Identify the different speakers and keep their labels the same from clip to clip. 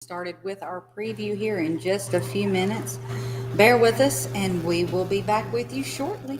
Speaker 1: Started with our preview here in just a few minutes. Bear with us, and we will be back with you shortly.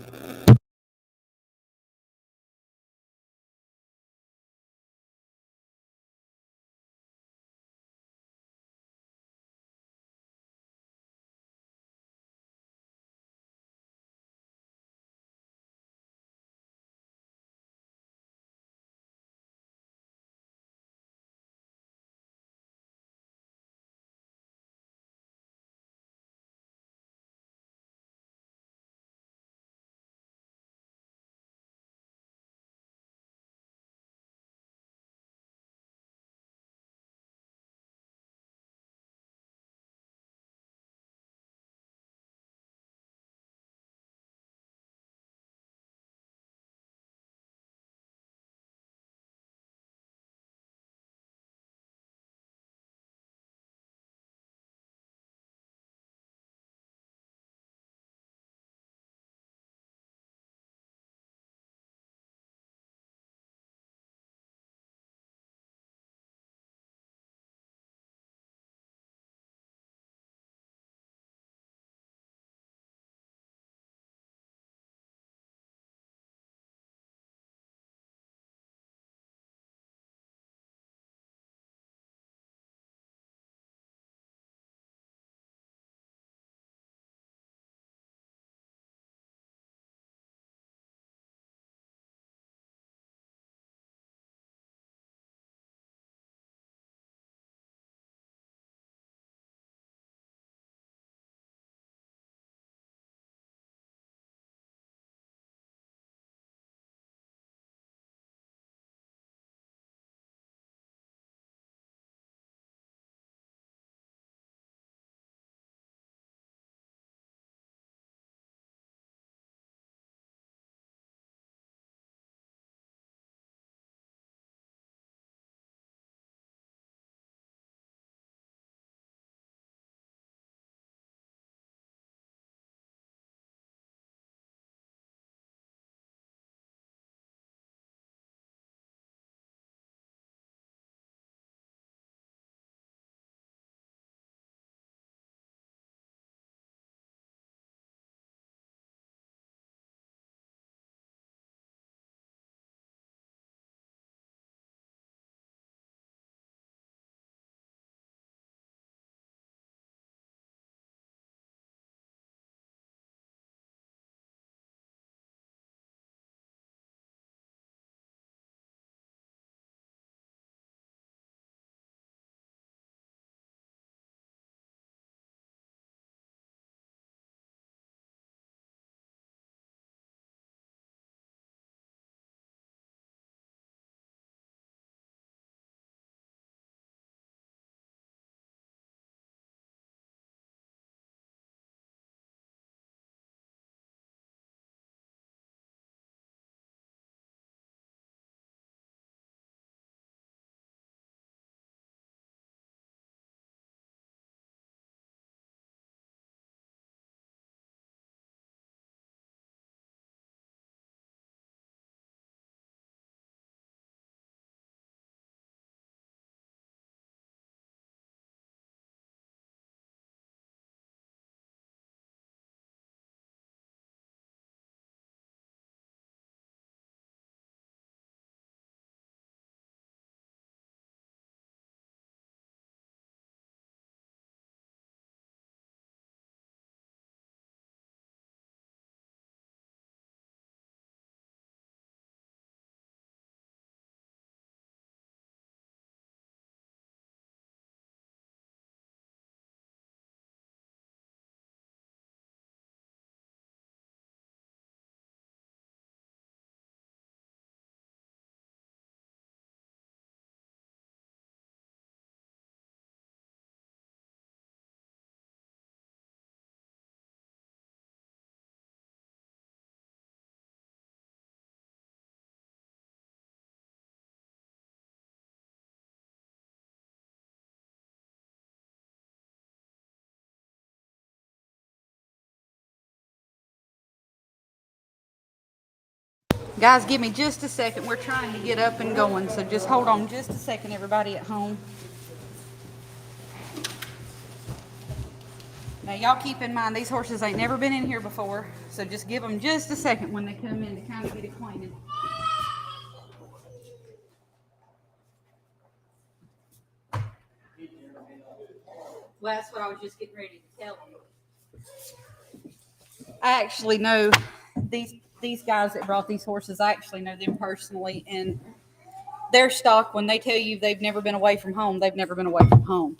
Speaker 1: Guys, give me just a second. We're trying to get up and going, so just hold on just a second, everybody at home. Now, y'all keep in mind, these horses ain't never been in here before, so just give them just a second when they come in to kind of get acquainted. Well, that's what I was just getting ready to tell them. I actually know these guys that brought these horses. I actually know them personally, and their stock, when they tell you they've never been away from home, they've never been away from home.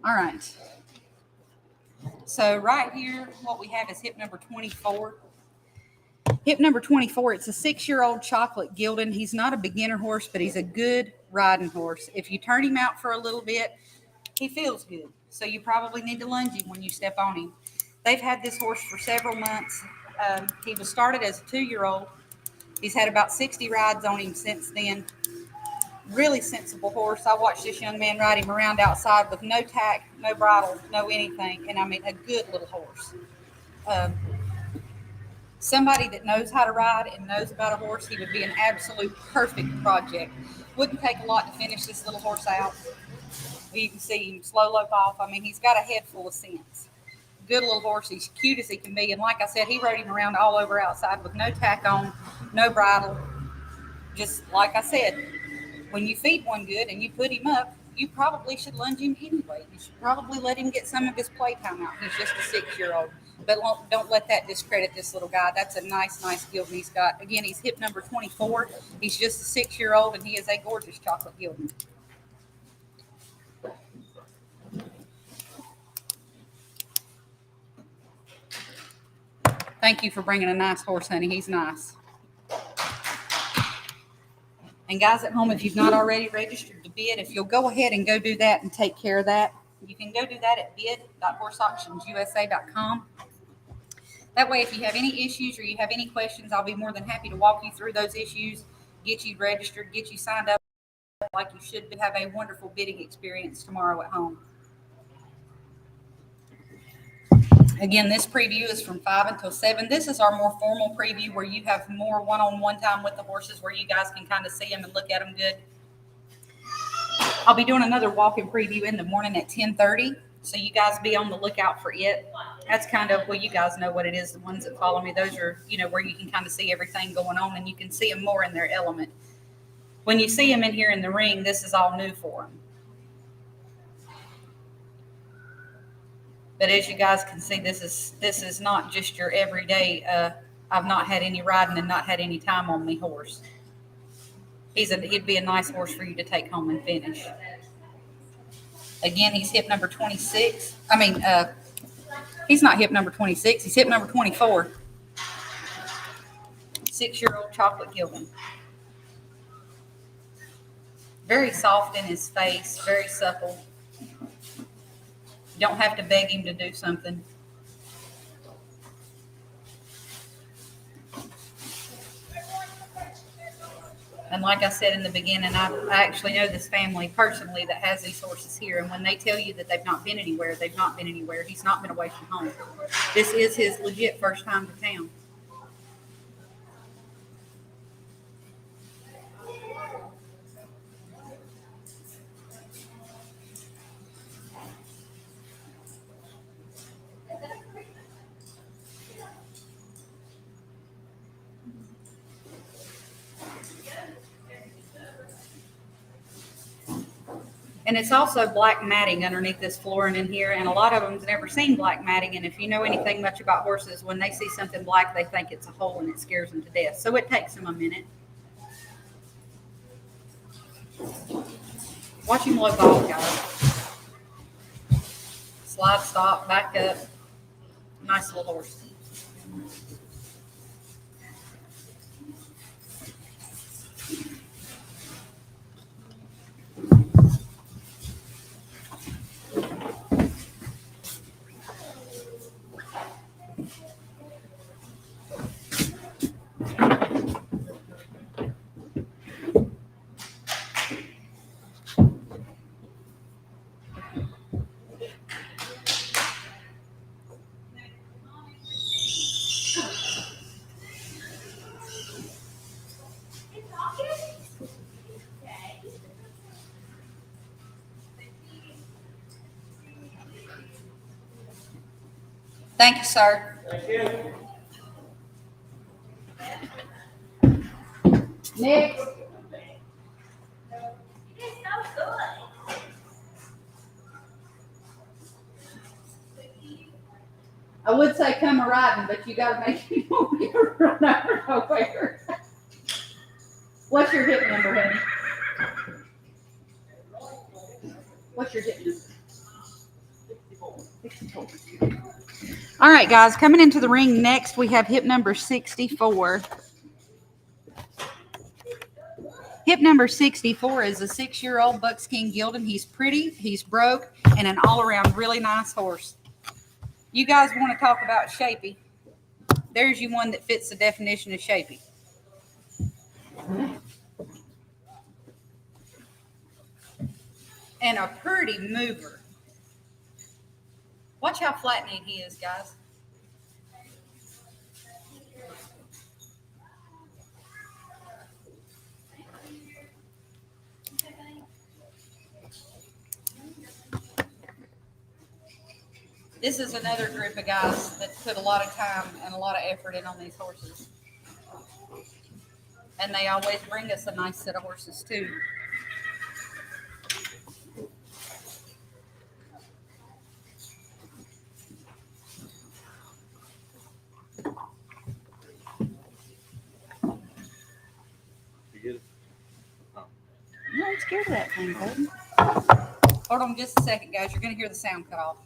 Speaker 1: All right. So right here, what we have is hip number 24. Hip number 24, it's a 6-year-old chocolate Gildan. He's not a beginner horse, but he's a good riding horse. If you turn him out for a little bit, he feels good. So you probably need to lunge him when you step on him. They've had this horse for several months. He was started as a 2-year-old. He's had about 60 rides on him since then. Really sensible horse. I watched this young man ride him around outside with no tack, no bridle, no anything. And I mean, a good little horse. Somebody that knows how to ride and knows about a horse, he would be an absolute perfect project. Wouldn't take a lot to finish this little horse out. You can see him slow lope off. I mean, he's got a head full of sense. Good little horse. He's cute as he can be. And like I said, he rode him around all over outside with no tack on, no bridle. Just like I said, when you feed one good and you put him up, you probably should lunge him anyway. You should probably let him get some of his playtime out. He's just a 6-year-old. But don't let that discredit this little guy. That's a nice Gildan he's got. Again, he's hip number 24. He's just a 6-year-old, and he is a gorgeous chocolate Gildan. Thank you for bringing a nice horse, honey. He's nice. And guys at home, if you've not already registered to bid, if you'll go ahead and go do that and take care of that, you can go do that at bid.horseauctionsusa.com. That way, if you have any issues or you have any questions, I'll be more than happy to walk you through those issues, get you registered, get you signed up like you should be. Have a wonderful bidding experience tomorrow at home. Again, this preview is from 5 until 7. This is our more formal preview where you have more one-on-one time with the horses, where you guys can kind of see them and look at them good. I'll be doing another walk-in preview in the morning at 10:30. So you guys be on the lookout for it. That's kind of, well, you guys know what it is. The ones that follow me, those are, where you can kind of see everything going on and you can see them more in their element. When you see them in here in the ring, this is all new for them. But as you guys can see, this is not just your everyday, I've not had any riding and not had any time on me horse. He'd be a nice horse for you to take home and finish. Again, he's hip number 26. He's not hip number 26. He's hip number 24. 6-year-old chocolate Gildan. Very soft in his face, very supple. You don't have to beg him to do something. And like I said in the beginning, I actually know this family personally that has these horses here. And when they tell you that they've not been anywhere, they've not been anywhere. He's not been away from home. This is his legit first time to town. And it's also black matting underneath this flooring in here. And a lot of them's never seen black matting. And if you know anything much about horses, when they see something black, they think it's a hole and it scares them to death. So it takes them a minute. Watch him look off, guys. Slide, stop, back up. Nice little horse. Thank you, sir.
Speaker 2: Thank you.
Speaker 1: Next. I would say come a riding, but you gotta make sure you won't get run over nowhere. What's your hip number, honey? What's your hip number? 64. All right, guys, coming into the ring next, we have hip number 64. Hip number 64 is a 6-year-old Buckskin Gelding. He's pretty, he's broke, and an all-around really nice horse. You guys want to talk about shapy? There's you one that fits the definition of shapy. And a pretty mover. Watch how flat-kneed he is, guys. This is another group of guys that put a lot of time and a lot of effort in on these horses. And they always bring us a nice set of horses, too. I'm not scared of that thing, baby. Hold on just a second, guys. You're going to hear the sound cut off.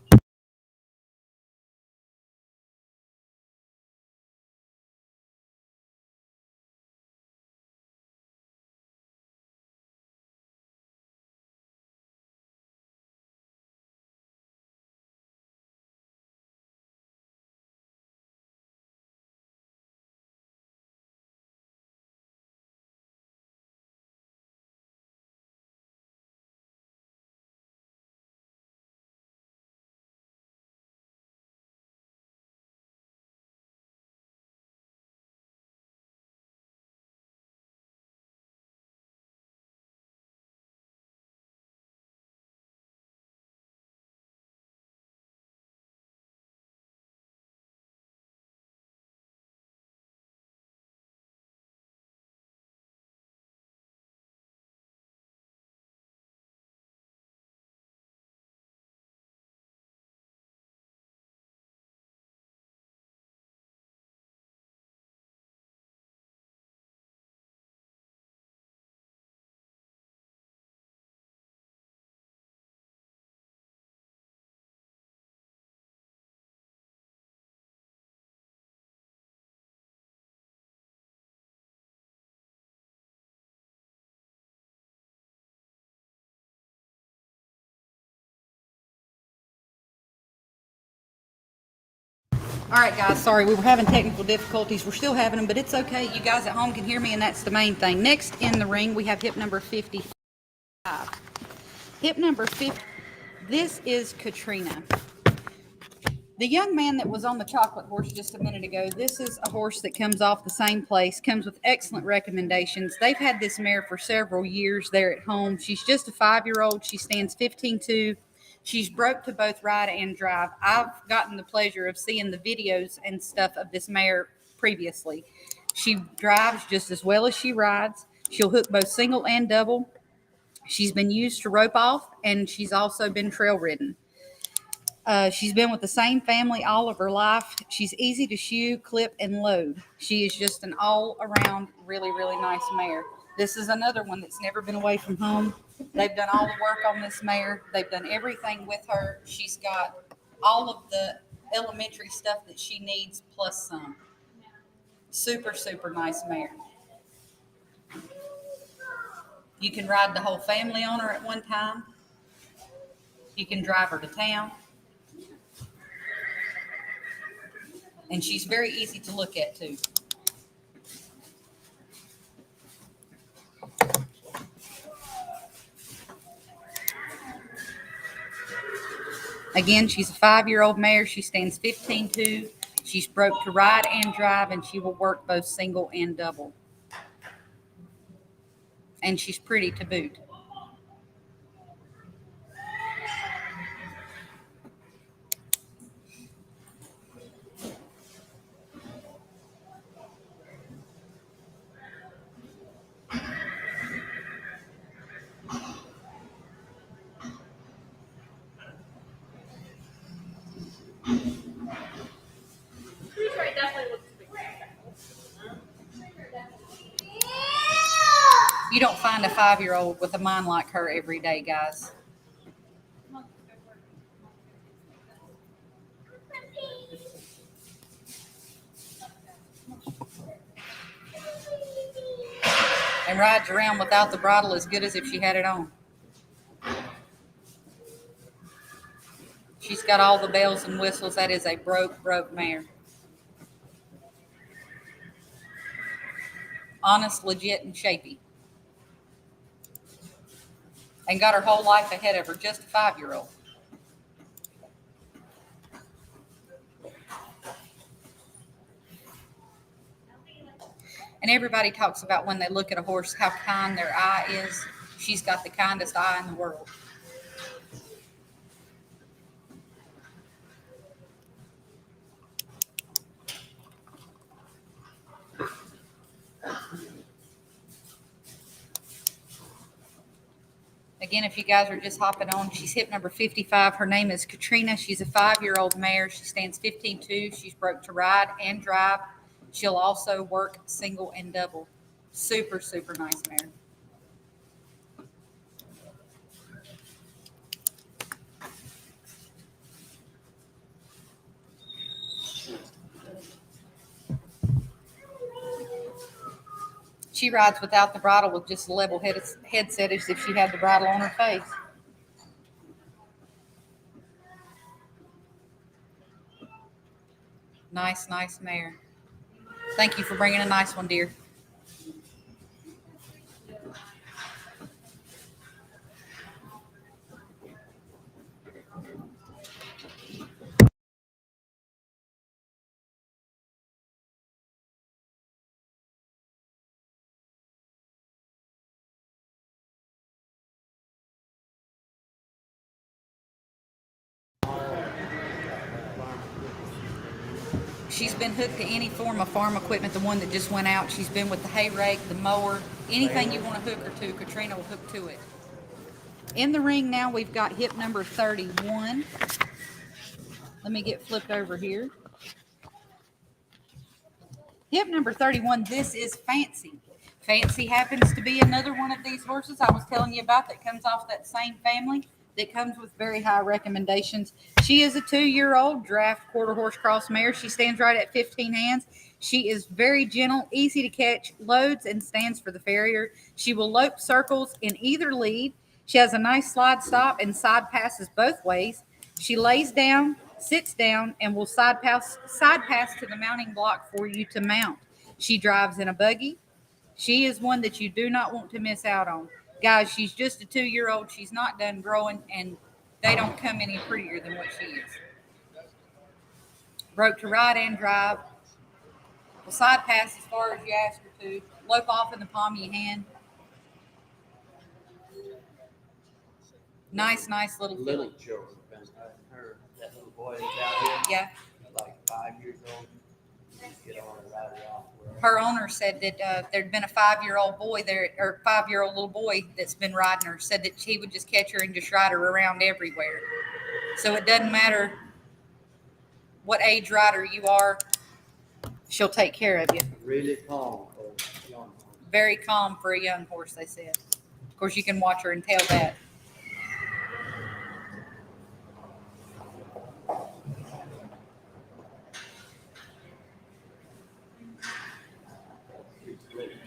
Speaker 1: All right, guys, sorry, we were having technical difficulties. We're still having them, but it's okay. You guys at home can hear me, and that's the main thing. Next in the ring, we have hip number 55. Hip number 50, this is Katrina. The young man that was on the chocolate horse just a minute ago, this is a horse that comes off the same place, comes with excellent recommendations. They've had this mare for several years there at home. She's just a 5-year-old. She stands 15-2. She's broke to both ride and drive. I've gotten the pleasure of seeing the videos and stuff of this mare previously. She drives just as well as she rides. She'll hook both single and double. She's been used to rope off, and she's also been trail ridden. She's been with the same family all of her life. She's easy to shoe, clip, and load. She is just an all-around really, really nice mare. This is another one that's never been away from home. They've done all the work on this mare. They've done everything with her. She's got all of the elementary stuff that she needs plus some. Super, super nice mare. You can ride the whole family on her at one time. You can drive her to town. And she's very easy to look at, too. Again, she's a 5-year-old mare. She stands 15-2. She's broke to ride and drive, and she will work both single and double. And she's pretty to boot. You don't find a 5-year-old with a mind like her every day, guys. And rides around without the bridle as good as if she had it on. She's got all the bells and whistles. That is a broke mare. Honest, legit, and shapy. And got her whole life ahead of her, just a 5-year-old. And everybody talks about when they look at a horse how kind their eye is. She's got the kindest eye in the world. Again, if you guys are just hopping on, she's hip number 55. Her name is Katrina. She's a 5-year-old mare. She stands 15.2. She's broke to ride and drive. She'll also work single and double. Super, super nice mare. She rides without the bridle with just a level headset as if she had the bridle on her face. Nice, nice mare. Thank you for bringing a nice one, dear. She's been hooked to any form of farm equipment, the one that just went out. She's been with the hay rake, the mower, anything you want to hook her to, Katrina will hook to it. In the ring now, we've got hip number 31. Let me get flipped over here. Hip number 31, this is Fancy. Fancy happens to be another one of these horses I was telling you about that comes off that same family that comes with very high recommendations. She is a 2-year-old draft quarter horse cross mare. She stands right at 15 hands. She is very gentle, easy to catch, loads and stands for the farrier. She will lope circles in either lead. She has a nice slide stop and side passes both ways. She lays down, sits down, and will side pass to the mounting block for you to mount. She drives in a buggy. She is one that you do not want to miss out on. Guys, she's just a 2-year-old. She's not done growing, and they don't come any prettier than what she is. Broke to ride and drive. Will side pass as far as you ask her to. Lope off in the palm of your hand. Nice, nice little
Speaker 2: Little children. That little boy that's out here.
Speaker 1: Yeah.
Speaker 2: Like 5 years old. Get on and ride it off.
Speaker 1: Her owner said that there'd been a 5-year-old boy there, or 5-year-old little boy that's been riding her. Said that he would just catch her and just ride her around everywhere. So it doesn't matter what age rider you are, she'll take care of you.
Speaker 2: Really calm for a young horse.
Speaker 1: Very calm for a young horse, they said. Of course, you can watch her and tell that.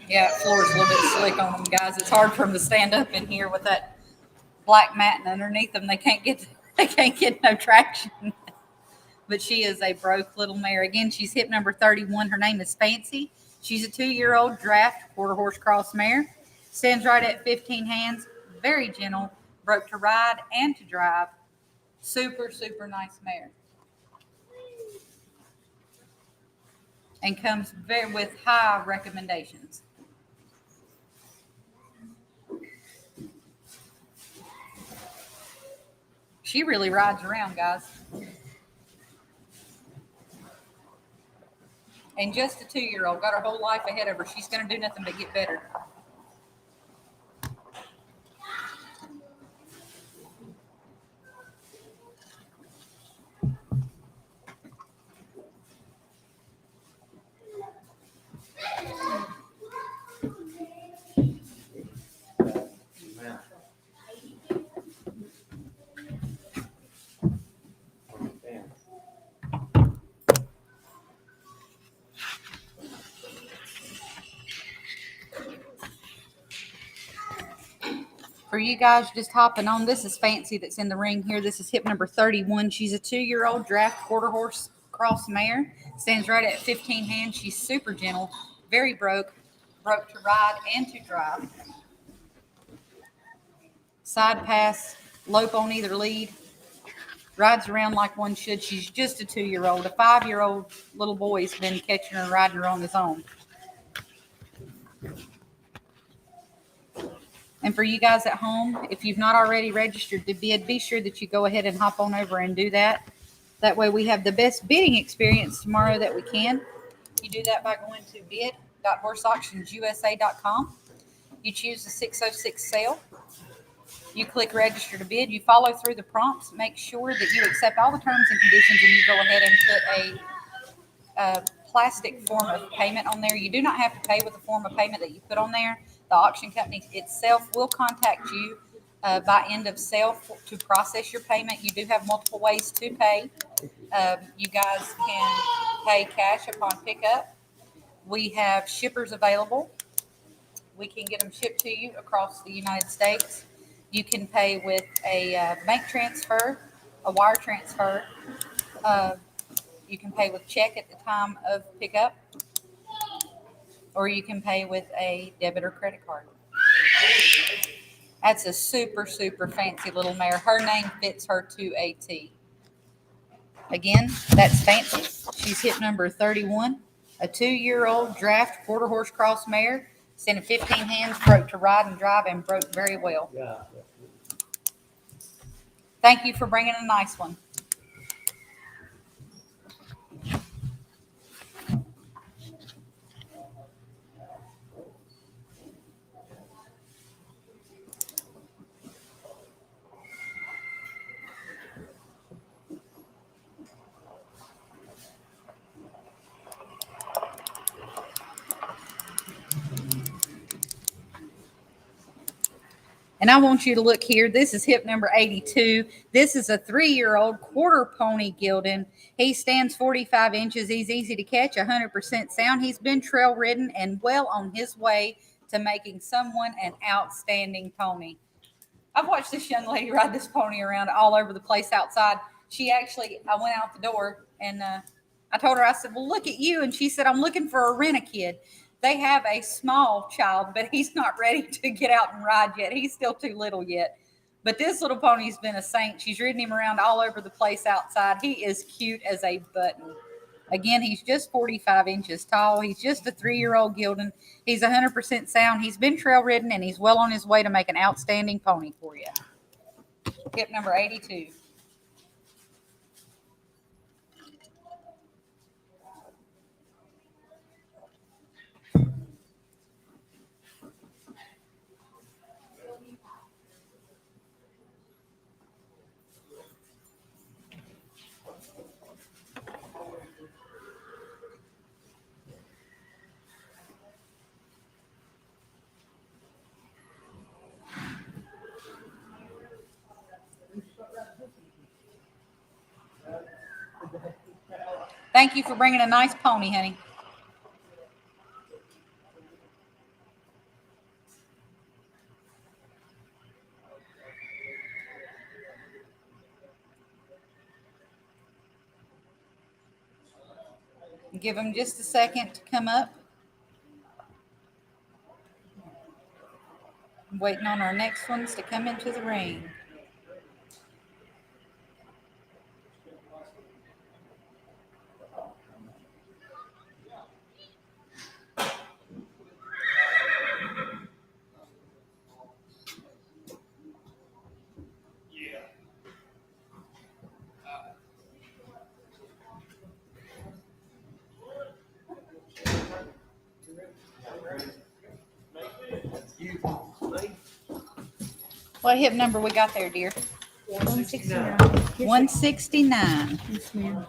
Speaker 1: Yeah, the floor is a little bit slick on them, guys. It's hard for them to stand up in here with that black matting underneath them. They can't get no traction. But she is a broke little mare. Again, she's hip number 31. Her name is Fancy. She's a 2-year-old draft quarter horse cross mare. Stands right at 15 hands. Very gentle. Broke to ride and to drive. Super, super nice mare. And comes with high recommendations. She really rides around, guys. And just a 2-year-old, got her whole life ahead of her. She's going to do nothing but get better. For you guys just hopping on, this is Fancy that's in the ring here. This is hip number 31. She's a 2-year-old draft quarter horse cross mare. Stands right at 15 hands. She's super gentle, very broke to ride and to drive. Side pass, lope on either lead. Rides around like one should. She's just a 2-year-old. A 5-year-old little boy's been catching her and riding her on his own. And for you guys at home, if you've not already registered to bid, be sure that you go ahead and hop on over and do that. That way we have the best bidding experience tomorrow that we can. You do that by going to bid.horseauctionsusa.com. You choose the 606 sale. You click register to bid. You follow through the prompts. Make sure that you accept all the terms and conditions, and you go ahead and put a plastic form of payment on there. You do not have to pay with the form of payment that you put on there. The auction company itself will contact you by end of sale to process your payment. You do have multiple ways to pay. You guys can pay cash upon pickup. We have shippers available. We can get them shipped to you across the United States. You can pay with a bank transfer, a wire transfer. You can pay with check at the time of pickup, or you can pay with a debit or credit card. That's a super, super fancy little mare. Her name fits her to a T. Again, that's Fancy. She's hip number 31, a 2-year-old draft quarter horse cross mare. Standing 15 hands, broke to ride and drive, and broke very well.
Speaker 2: Yeah.
Speaker 1: Thank you for bringing a nice one. And I want you to look here. This is hip number 82. This is a 3-year-old quarter pony gelding. He stands 45 inches. He's easy to catch, 100% sound. He's been trail ridden and well on his way to making someone an outstanding pony. I've watched this young lady ride this pony around all over the place outside. I went out the door and I told her, I said, well, look at you. And she said, I'm looking for a rent-a-kid. They have a small child, but he's not ready to get out and ride yet. He's still too little yet. But this little pony's been a saint. She's ridden him around all over the place outside. He is cute as a button. Again, he's just 45 inches tall. He's just a 3-year-old gelding. He's 100% sound. He's been trail ridden, and he's well on his way to make an outstanding pony for you. Hip number 82. Thank you for bringing a nice pony, honey. Give them just a second to come up. I'm waiting on our next ones to come into the ring. What hip number we got there, dear?
Speaker 3: 169.
Speaker 1: 169.
Speaker 3: Yes, ma'am.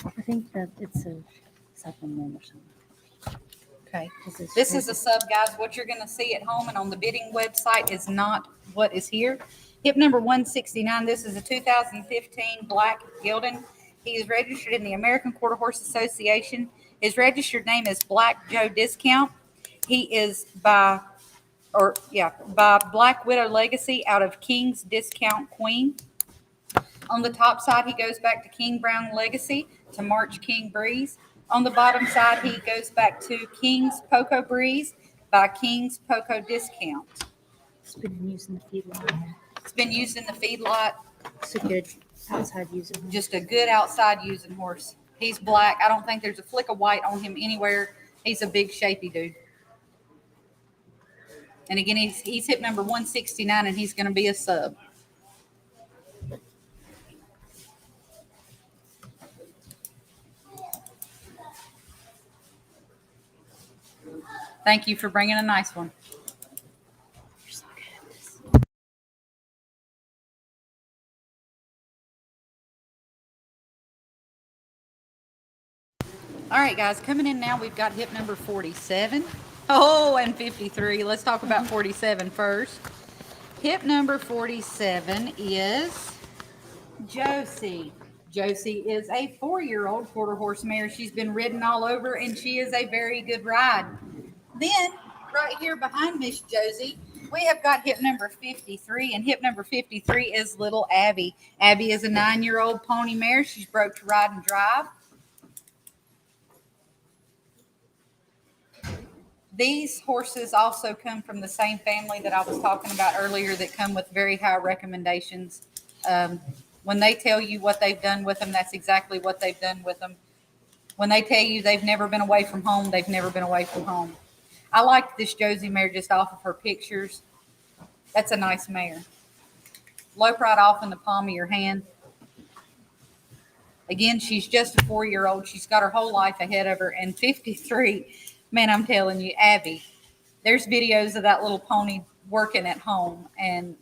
Speaker 3: I think that it's a supplement or something.
Speaker 1: Okay. This is a sub, guys. What you're going to see at home and on the bidding website is not what is here. Hip number 169. This is a 2015 black gelding. He is registered in the American Quarter Horse Association. His registered name is Black Joe Discount. He is by Black Widow Legacy out of King's Discount Queen. On the top side, he goes back to King Brown Legacy to March King Breeze. On the bottom side, he goes back to King's Poco Breeze by King's Poco Discount.
Speaker 3: It's been used in the feedlot.
Speaker 1: It's been used in the feedlot.
Speaker 3: It's a good outside user.
Speaker 1: Just a good outside using horse. He's black. I don't think there's a flick of white on him anywhere. He's a big, shapy dude. And again, he's hip number 169, and he's going to be a sub. Thank you for bringing a nice one.
Speaker 3: You're so good at this.
Speaker 1: All right, guys, coming in now, we've got hip number 47. Oh, and 53. Let's talk about 47 first. Hip number 47 is Josie. Josie is a 4-year-old quarter horse mare. She's been ridden all over, and she is a very good ride. Then, right here behind Miss Josie, we have got hip number 53, and hip number 53 is little Abby. Abby is a 9-year-old pony mare. She's broke to ride and drive. These horses also come from the same family that I was talking about earlier that come with very high recommendations. When they tell you what they've done with them, that's exactly what they've done with them. When they tell you they've never been away from home, they've never been away from home. I liked this Josie mare just off of her pictures. That's a nice mare. Lope right off in the palm of your hand. Again, she's just a 4-year-old. She's got her whole life ahead of her. And 53, man, I'm telling you, Abby, there's videos of that little pony working at home. And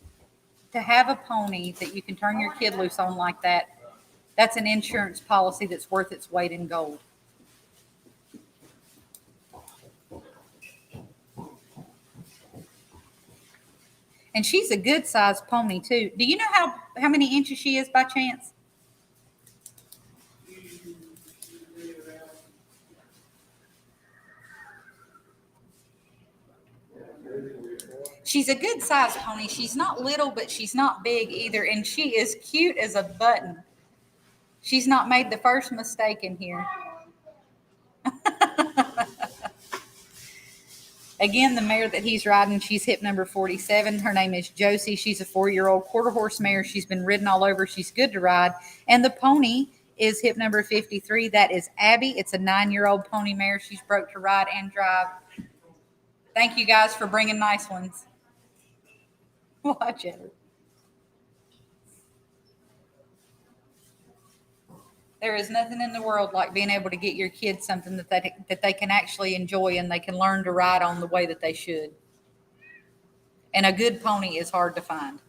Speaker 1: to have a pony that you can turn your kid loose on like that, that's an insurance policy that's worth its weight in gold. And she's a good sized pony too. Do you know how many inches she is by chance? She's a good sized pony. She's not little, but she's not big either. And she is cute as a button. She's not made the first mistake in here. Again, the mare that he's riding, she's hip number 47. Her name is Josie. She's a 4-year-old quarter horse mare. She's been ridden all over. She's good to ride. And the pony is hip number 53. That is Abby. It's a 9-year-old pony mare. She's broke to ride and drive. Thank you guys for bringing nice ones. Watch it. There is nothing in the world like being able to get your kids something that they can actually enjoy and they can learn to ride on the way that they should. And a good pony is hard to find.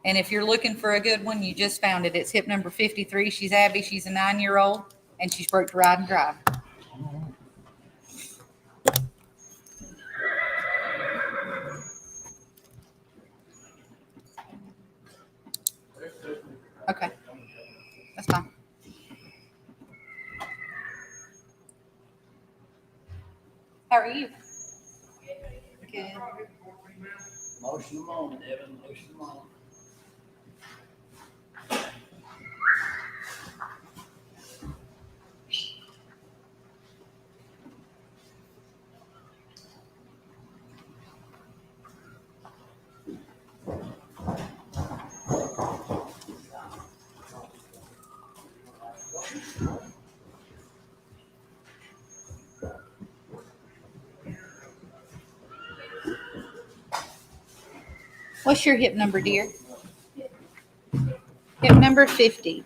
Speaker 1: And if you're looking for a good one, you just found it. It's hip number 53. She's Abby. She's a 9-year-old, and she's broke to ride and drive. Okay. That's fine. How are you? Good.
Speaker 2: Motion them on, Evan, motion them on.
Speaker 1: What's your hip number, dear? Hip number 50.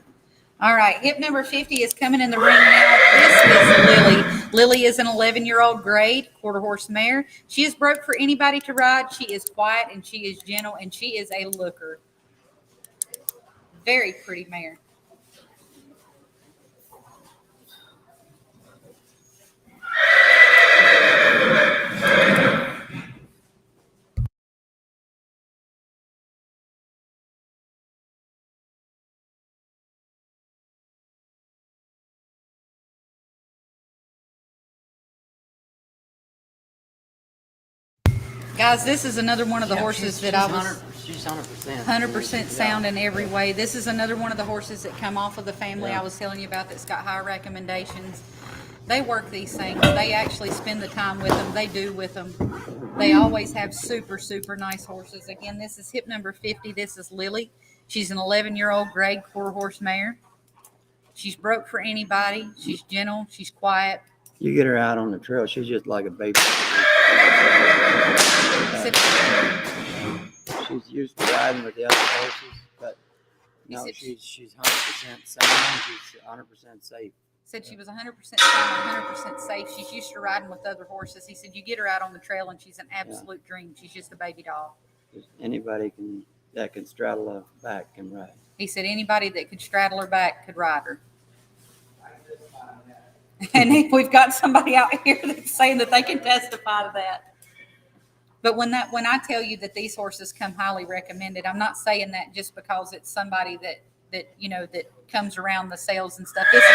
Speaker 1: All right, hip number 50 is coming in the ring now. This is Lily. Lily is an 11-year-old grade quarter horse mare. She is broke for anybody to ride. She is quiet and she is gentle and she is a looker. Very pretty mare. Guys, this is another one of the horses that I was
Speaker 2: She's 100%.
Speaker 1: 100% sound in every way. This is another one of the horses that come off of the family I was telling you about that's got high recommendations. They work these things. They actually spend the time with them. They do with them. They always have super, super nice horses. Again, this is hip number 50. This is Lily. She's an 11-year-old grade quarter horse mare. She's broke for anybody. She's gentle. She's quiet.
Speaker 4: You get her out on the trail, she's just like a baby. She's used to riding with the other horses, but no, she's 100% sound. She's 100% safe.
Speaker 1: Said she was 100% sound, 100% safe. She's used to riding with other horses. He said you get her out on the trail and she's an absolute dream. She's just a baby doll.
Speaker 4: Anybody that can straddle a back can ride.
Speaker 1: He said anybody that could straddle her back could ride her. And we've got somebody out here that's saying that they can testify to that. But when I tell you that these horses come highly recommended, I'm not saying that just because it's somebody that comes around the sales and stuff. This is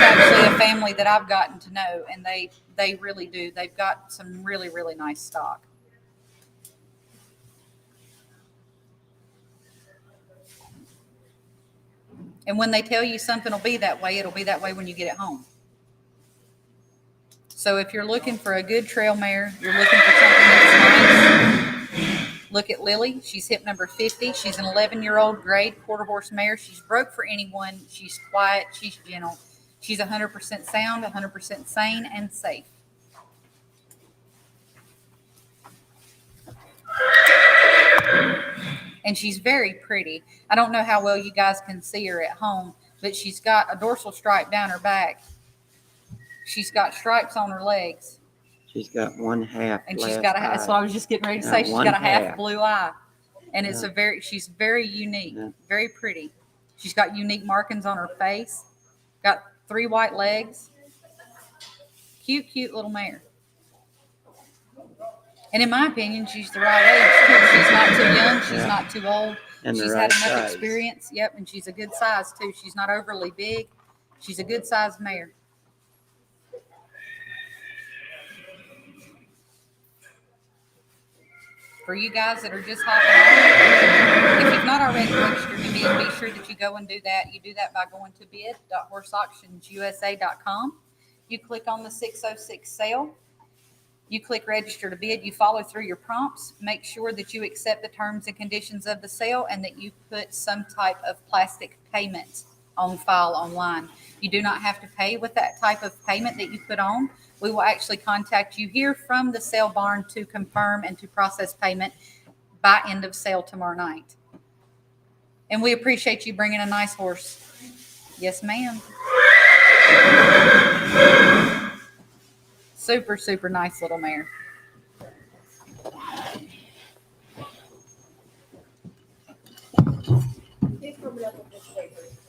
Speaker 1: actually a family that I've gotten to know, and they really do. They've got some really, really nice stock. And when they tell you something will be that way, it'll be that way when you get it home. So if you're looking for a good trail mare, you're looking for something that's nice, look at Lily. She's hip number 50. She's an 11-year-old grade quarter horse mare. She's broke for anyone. She's quiet. She's gentle. She's 100% sound, 100% sane, and safe. And she's very pretty. I don't know how well you guys can see her at home, but she's got a dorsal stripe down her back. She's got stripes on her legs.
Speaker 4: She's got one half.
Speaker 1: And she's got that's what I was just getting ready to say. She's got a half blue eye. And it's she's very unique, very pretty. She's got unique markings on her face. Got 3 white legs. Cute, cute little mare. And in my opinion, she's the right age too. She's not too young. She's not too old.
Speaker 4: And
Speaker 1: she's
Speaker 4: right
Speaker 1: had enough
Speaker 4: size.
Speaker 1: experience. Yep, and she's a good size too. She's not overly big. She's a good sized mare. For you guys that are just hopping on, if you've not already registered to bid, be sure that you go and do that. You do that by going to bid.horseauctionsusa.com. You click on the 606 sale. You click register to bid. You follow through your prompts. Make sure that you accept the terms and conditions of the sale and that you put some type of plastic payment on file online. You do not have to pay with that type of payment that you put on. We will actually contact you here from the sale barn to confirm and to process payment by end of sale tomorrow night. And we appreciate you bringing a nice horse. Yes, ma'am. Super, super nice little mare.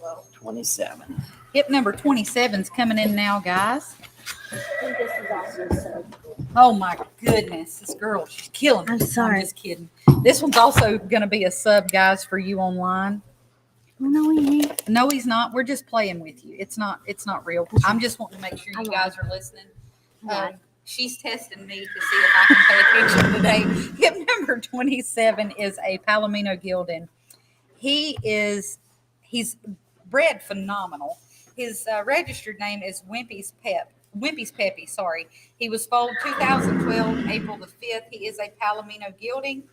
Speaker 4: Well, 27.
Speaker 1: Hip number 27 is coming in now, guys.
Speaker 3: I think this is also a sub.
Speaker 1: Oh my goodness, this girl, she's killing me.
Speaker 3: I'm sorry.
Speaker 1: I'm just kidding. This one's also going to be a sub, guys, for you online.
Speaker 3: Oh, no, he ain't.
Speaker 1: No, he's not. We're just playing with you. It's not real. I'm just wanting to make sure you guys are listening. She's testing me to see if I can pay attention today. Hip number 27 is a Palomino Gildan. He's bred phenomenal. His registered name is Wimpy's Peppy, sorry. He was foaled 2012, April the 5th. He is a Palomino Gilding.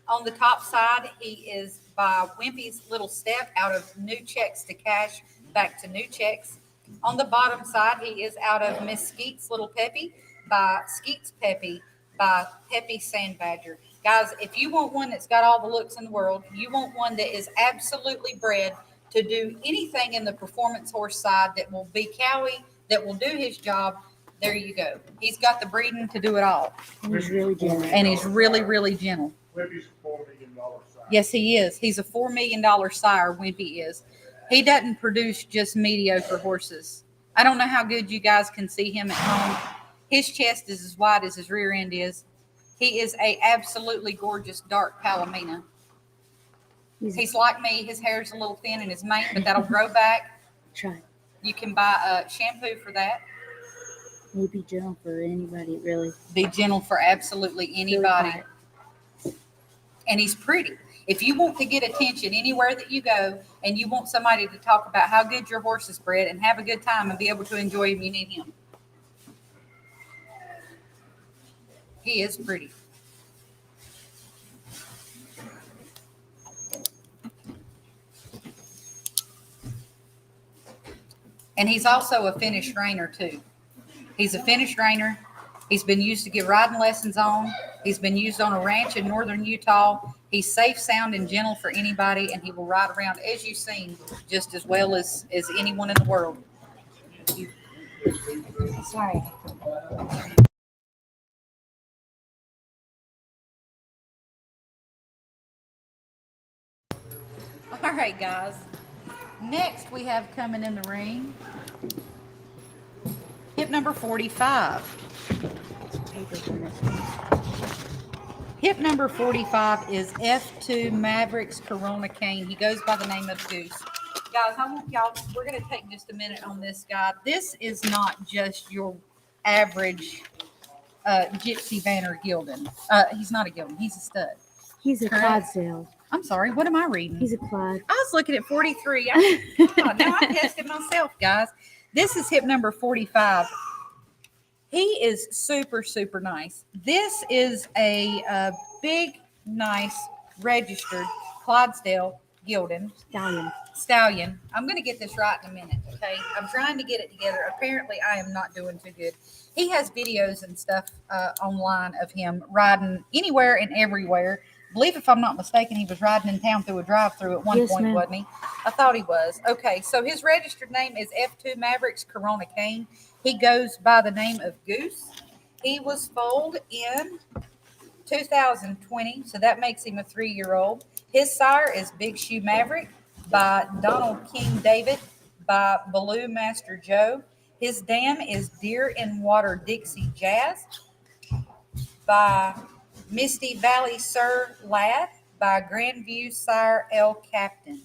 Speaker 1: On the top side, he is by Wimpy's Little Step, out of New Checks to Cash, back to New Checks. On the bottom side, he is out of Miss Skeet's Little Peppy, by Skeet's Peppy, by Peppy Sand Badger. Guys, if you want one that's got all the looks in the world, you want one that is absolutely bred to do anything in the performance horse side that will be cowy, that will do his job, there you go. He's got the breeding to do it all.
Speaker 3: And he's really gentle.
Speaker 1: And he's really, really gentle.
Speaker 5: Wimpy's a $4 million sire.
Speaker 1: Yes, he is. He's a $4 million sire, Wimpy is. He doesn't produce just mediocre horses. I don't know how good you guys can see him at home. His chest is as wide as his rear end is. He is a absolutely gorgeous dark Palomino. He's like me. His hair's a little thin in his mane, but that'll grow back.
Speaker 3: Try.
Speaker 1: You can buy a shampoo for that.
Speaker 3: Maybe gentle for anybody, really.
Speaker 1: Be gentle for absolutely
Speaker 3: Really
Speaker 1: anybody.
Speaker 3: quiet.
Speaker 1: And he's pretty. If you want to get attention anywhere that you go and you want somebody to talk about how good your horse is bred and have a good time and be able to enjoy him, you need him. He is pretty. And he's also a finished reiner too. He's a finished reiner. He's been used to give riding lessons on. He's been used on a ranch in northern Utah. He's safe, sound, and gentle for anybody, and he will ride around, as you've seen, just as well as anyone in the world. Sorry. All right, guys. Next, we have coming in the ring, hip number 45.
Speaker 3: Papers on this one.
Speaker 1: Hip number 45 is F2 Mavericks Corona Cane. He goes by the name of Goose. Guys, I want y'all, we're going to take just a minute on this guy. This is not just your average Gypsy Vanner Gildan. He's not a Gildan. He's a stud.
Speaker 3: He's a
Speaker 1: Correct.
Speaker 3: Clydesdale.
Speaker 1: I'm sorry. What am I reading?
Speaker 3: He's a Clyde.
Speaker 1: I was looking at 43. Now I tested myself, guys. This is hip number 45. He is super, super nice. This is a big, nice, registered Clydesdale Gildan Stallion. I'm going to get this right in a minute, okay? I'm trying to get it together. Apparently, I am not doing too good. He has videos and stuff online of him riding anywhere and everywhere. I believe, if I'm not mistaken, he was riding in town through a drive-through at one
Speaker 3: Yes,
Speaker 1: point,
Speaker 3: ma'am.
Speaker 1: wasn't he? I thought he was. Okay, so his registered name is F2 Mavericks Corona Cane. He goes by the name of Goose. He was foaled in 2020, so that makes him a 3-year-old. His sire is Big Shoe Maverick by Donald King David by Baloo Master Joe. His dam is Deer in Water Dixie Jazz by Misty Valley Sir Lad by Grandview Sire L. Captain.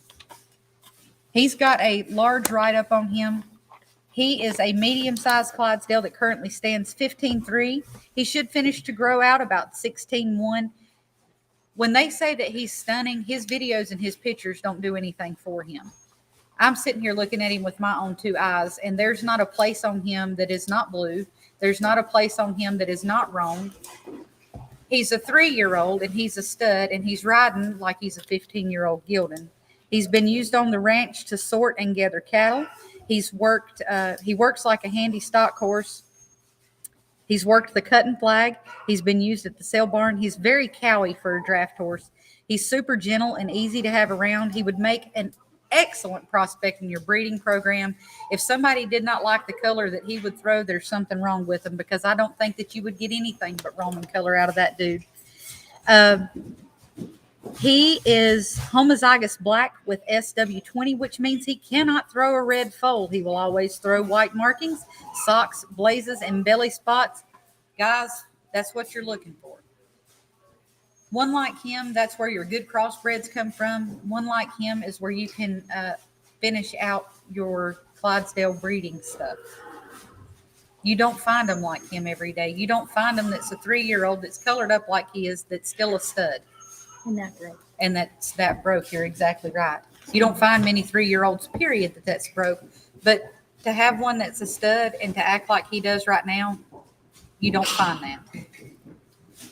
Speaker 1: He's got a large write-up on him. He is a medium-sized Clydesdale that currently stands 15.3. He should finish to grow out about 16.1. When they say that he's stunning, his videos and his pictures don't do anything for him. I'm sitting here looking at him with my own 2 eyes, and there's not a place on him that is not blue. There's not a place on him that is not wrong. He's a 3-year-old, and he's a stud, and he's riding like he's a 15-year-old Gildan. He's been used on the ranch to sort and gather cattle. He's worked. He works like a handy stock horse. He's worked the cut and flag. He's been used at the sale barn. He's very cowy for a draft horse. He's super gentle and easy to have around. He would make an excellent prospect in your breeding program. If somebody did not like the color that he would throw, there's something wrong with him, because I don't think that you would get anything but Roman color out of that dude. He is homozygous black with SW20, which means he cannot throw a red foal. He will always throw white markings, socks, blazes, and belly spots. Guys, that's what you're looking for. One like him, that's where your good crossbreds come from. One like him is where you can finish out your Clydesdale breeding stuff. You don't find them like him every day. You don't find him that's a 3-year-old that's colored up like he is, that's still a stud.
Speaker 3: And that broke.
Speaker 1: And that broke. You're exactly right. You don't find many 3-year-olds, period, that's broke. But to have one that's a stud and to act like he does right now, you don't find that.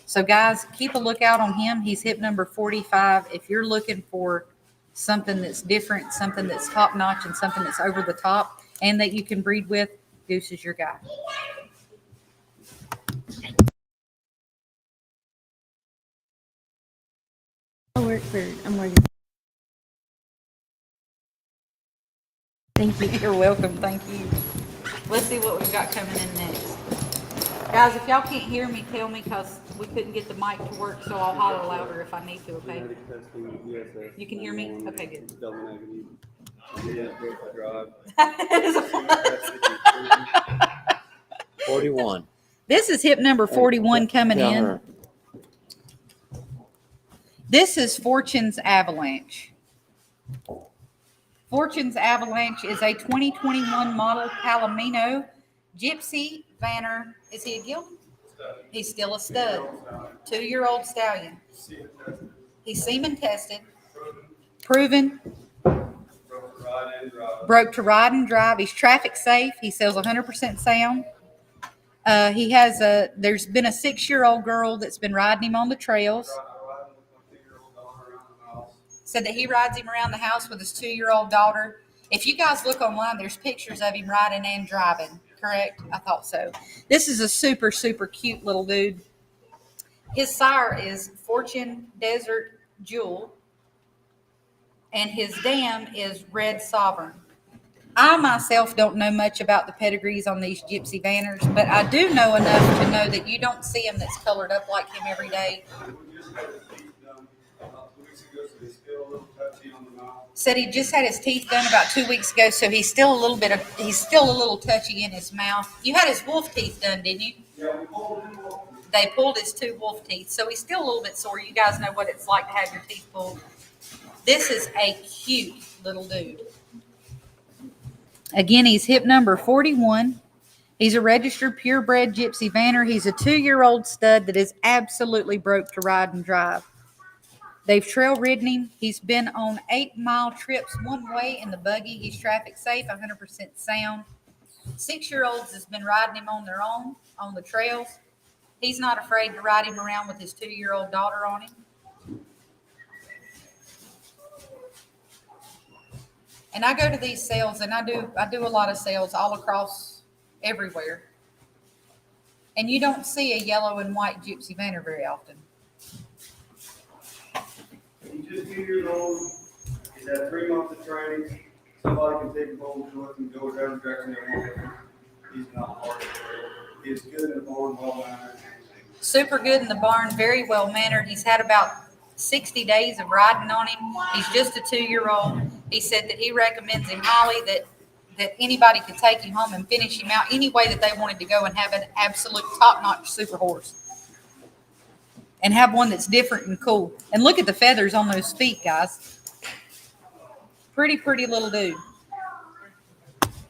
Speaker 1: So, guys, keep a lookout on him. He's hip number 45. If you're looking for something that's different, something that's top-notch, and something that's over the top, and that you can breed with, Goose is your guy.
Speaker 3: I'm working. Thank you.
Speaker 1: You're welcome. Thank you. Let's see what we've got coming in next. Guys, if y'all can't hear me, tell me, because we couldn't get the mic to work, so I'll holler louder if I need to, okay? You can hear me? Okay, good.
Speaker 4: 41.
Speaker 1: This is hip number 41 coming
Speaker 4: Tell
Speaker 1: in.
Speaker 4: her.
Speaker 1: This is Fortune's Avalanche. Fortune's Avalanche is a 2021 model Palomino Gypsy Vanner, is he a gelding? He's still a stud. 2-year-old stallion. He's semen tested, proven, broke to ride and drive. He's traffic safe. He sells 100% sound. There's been a 6-year-old girl that's been riding him on the trails. Said that he rides him around the house with his 2-year-old daughter. If you guys look online, there's pictures of him riding and driving, correct? I thought so. This is a super, super cute little dude. His sire is Fortune Desert Jewel, and his dam is Red Sovereign. I myself don't know much about the pedigrees on these Gypsy Vanners, but I do know enough to know that you don't see him that's colored up like him every day. Said he just had his teeth done about 2 weeks ago, so he's still a little touchy in his mouth. You had his wolf teeth done, didn't you?
Speaker 5: Yeah, we pulled him off.
Speaker 1: They pulled his 2 wolf teeth, so he's still a little bit sore. You guys know what it's like to have your teeth pulled. This is a cute little dude. Again, he's hip number 41. He's a registered purebred Gypsy Vanner. He's a 2-year-old stud that is absolutely broke to ride and drive. They've trail ridden him. He's been on 8-mile trips one way in the buggy. He's traffic safe, 100% sound. 6-year-olds has been riding him on their own on the trails. He's not afraid to ride him around with his 2-year-old daughter on him. And I go to these sales, and I do a lot of sales all across everywhere. And you don't see a yellow and white Gypsy Vanner very often.
Speaker 5: He's just 2 years old. He's had 3 months of training. Somebody can take him home to us and go whatever direction they want him. He's not hard to trail. He's good in the barn, well mannered.
Speaker 1: Super good in the barn, very well mannered. He's had about 60 days of riding on him. He's just a 2-year-old. He said that he recommends him highly, that anybody could take him home and finish him out any way that they wanted to go and have an absolute top-notch super horse. And have one that's different and cool. And look at the feathers on those feet, guys. Pretty, pretty little dude.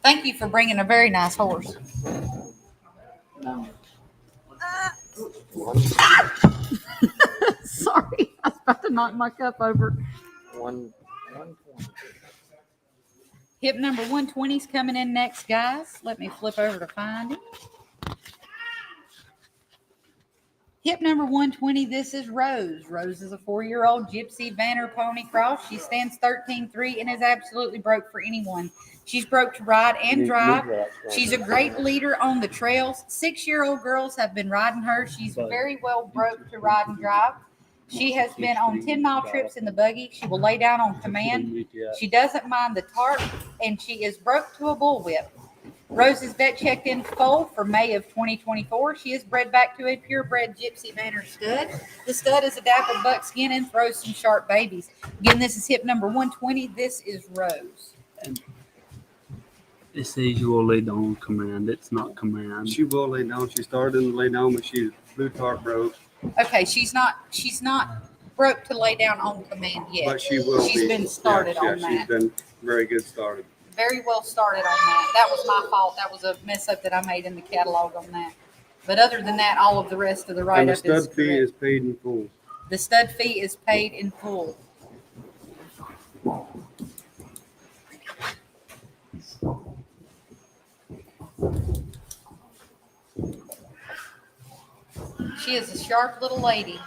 Speaker 1: Thank you for bringing a very nice horse.
Speaker 4: No.
Speaker 1: Sorry, I was about to knock my cup over.
Speaker 4: 120.
Speaker 1: Hip number 120 is coming in next, guys. Let me flip over to find him. Hip number 120, this is Rose. Rose is a 4-year-old Gypsy Vanner Pony Cross. She stands 13.3 and is absolutely broke for anyone. She's broke to ride and drive. She's a great leader on the trails. 6-year-old girls have been riding her. She's very well broke to ride and drive. She has been on 10-mile trips in the buggy. She will lay down on command. She doesn't mind the tarp, and she is broke to a bullwhip. Rose is vet checked in full for May of 2024. She is bred back to a purebred Gypsy Vanner stud. The stud is a dappled buckskin and throws some sharp babies. Again, this is hip number 120. This is Rose.
Speaker 6: It says you will lay down on command. It's not command.
Speaker 5: She will lay down. She started to lay down, but she's blue tarp broke.
Speaker 1: Okay, she's not broke to lay down on command yet.
Speaker 5: But she will
Speaker 1: She's
Speaker 5: be.
Speaker 1: been started on
Speaker 5: She's
Speaker 1: that.
Speaker 5: been very good started.
Speaker 1: Very well started on that. That was my fault. That was a mess up that I made in the catalog on that. But other than that, all of the rest of the
Speaker 5: And
Speaker 1: write
Speaker 5: the
Speaker 1: up is
Speaker 5: stud fee
Speaker 1: correct.
Speaker 5: is paid in full.
Speaker 1: The stud fee is paid in full. She is a sharp little lady.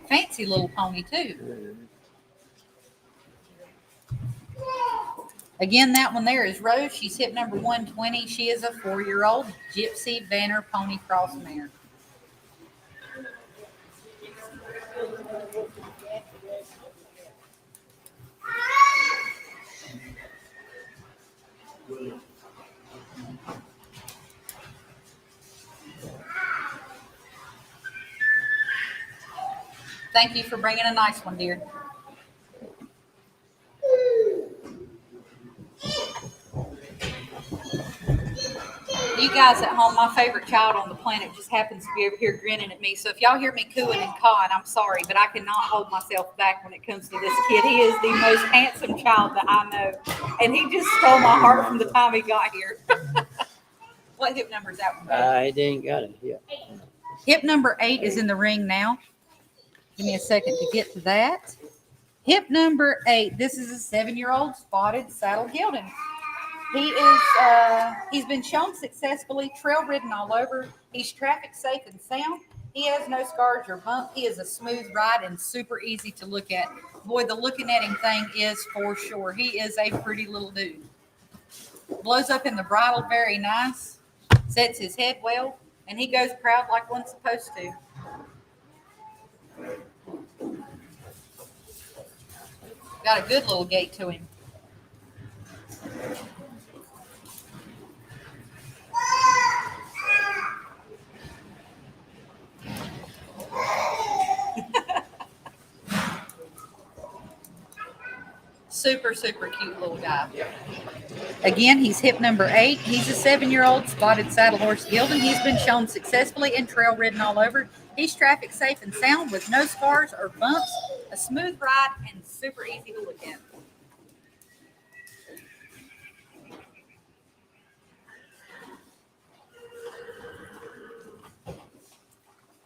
Speaker 1: Fancy little pony too. Again, that one there is Rose. She's hip number 120. She is a 4-year-old Gypsy Vanner Pony Cross mare. Thank you for bringing a nice one, dear. You you guys at home, my favorite child on the planet just happens to be over here grinning at me. So if y'all hear me cooing and cawing, I'm sorry, but I cannot hold myself back when it comes to this kid. He is the most handsome child that I know, and he just stole my heart from the time he got here. What hip number is that one?
Speaker 4: I didn't got it yet.
Speaker 1: Hip number 8 is in the ring now. Give me a second to get to that. Hip number 8. This is a 7-year-old spotted saddle gelding. He's been shown successfully trail ridden all over. He's traffic safe and sound. He has no scars or bumps. He is a smooth ride and super easy to look at. Boy, the looking at him thing is for sure. He is a pretty little dude. Blows up in the bridle very nice. Sets his head well. And he goes proud like one's supposed to. Got a good little gait to him. Super, super cute little guy. Again, he's hip number 8. He's a 7-year-old spotted saddle horse gelding. He's been shown successfully and trail ridden all over. He's traffic safe and sound with no scars or bumps, a smooth ride, and super easy to look at.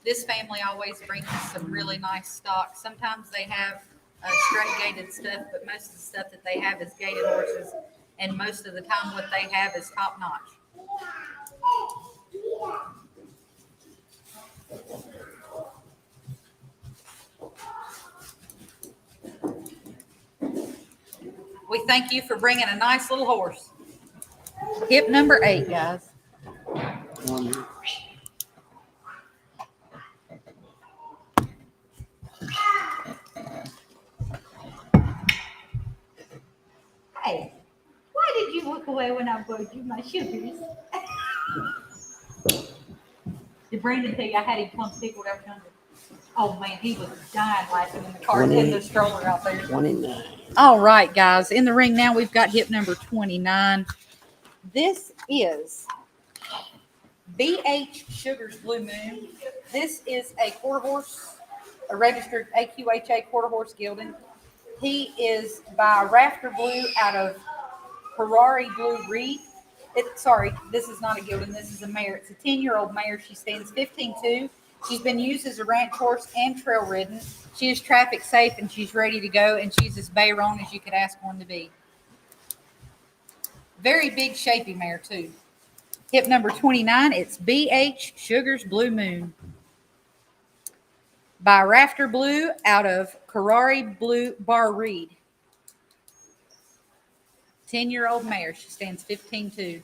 Speaker 1: This family always brings us some really nice stock. Sometimes they have straight gated stuff, but most of the stuff that they have is gated horses, and most of the time what they have is top notch. We thank you for bringing a nice little horse. Hip number 8, guys. Hey, why did you look away when I brought you my sugars? Did Brandon tell you I had him plump tickled out yonder? Oh man, he was dying laughing in the car, in the stroller out there.
Speaker 4: 29.
Speaker 1: All right, guys, in the ring now, we've got hip number 29. This is BH Sugar's Blue Moon. This is a quarter horse, a registered AQHA quarter horse gelding. He is by Rafter Blue out of Ferrari Blue Reed. This is not a gelding. This is a mare. It's a 10-year-old mare. She stands 15.2. She's been used as a ranch horse and trail ridden. She is traffic safe and she's ready to go, and she's as bay-roan as you could ask one to be. Very big, shapy mare, too. Hip number 29, it's BH Sugar's Blue Moon. By Rafter Blue out of Ferrari Blue Bar Reed. 10-year-old mare. She stands 15.2.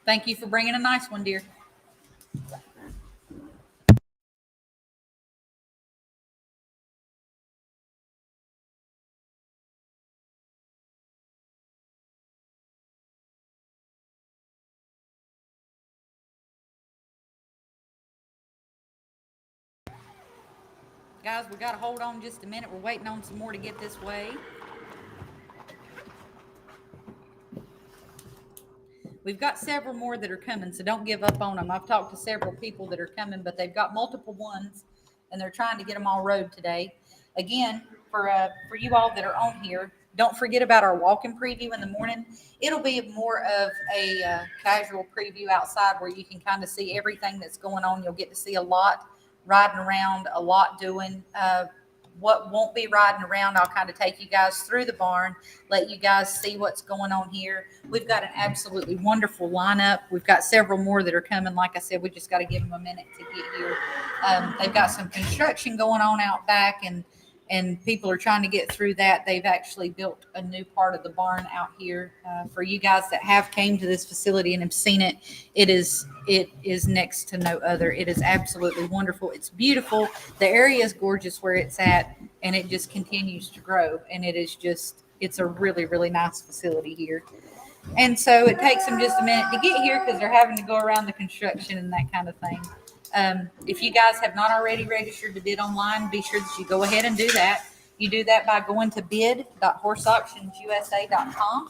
Speaker 1: Thank you for bringing a nice one, dear. Guys, we got to hold on just a minute. We're waiting on some more to get this way. We've got several more that are coming, so don't give up on them. I've talked to several people that are coming, but they've got multiple ones, and they're trying to get them all rode today. Again, for you all that are on here, don't forget about our walk-in preview in the morning. It'll be more of a casual preview outside where you can kind of see everything that's going on. You'll get to see a lot riding around, a lot doing. What won't be riding around, I'll kind of take you guys through the barn, let you guys see what's going on here. We've got an absolutely wonderful lineup. We've got several more that are coming. Like I said, we just got to give them a minute to get here. They've got some construction going on out back, and people are trying to get through that. They've actually built a new part of the barn out here. For you guys that have came to this facility and have seen it, it is next to no other. It is absolutely wonderful. It's beautiful. The area is gorgeous where it's at, and it just continues to grow. And it's a really, really nice facility here. And so it takes them just a minute to get here because they're having to go around the construction and that kind of thing. If you guys have not already registered to bid online, be sure that you go ahead and do that. You do that by going to bid.horseauctionsusa.com.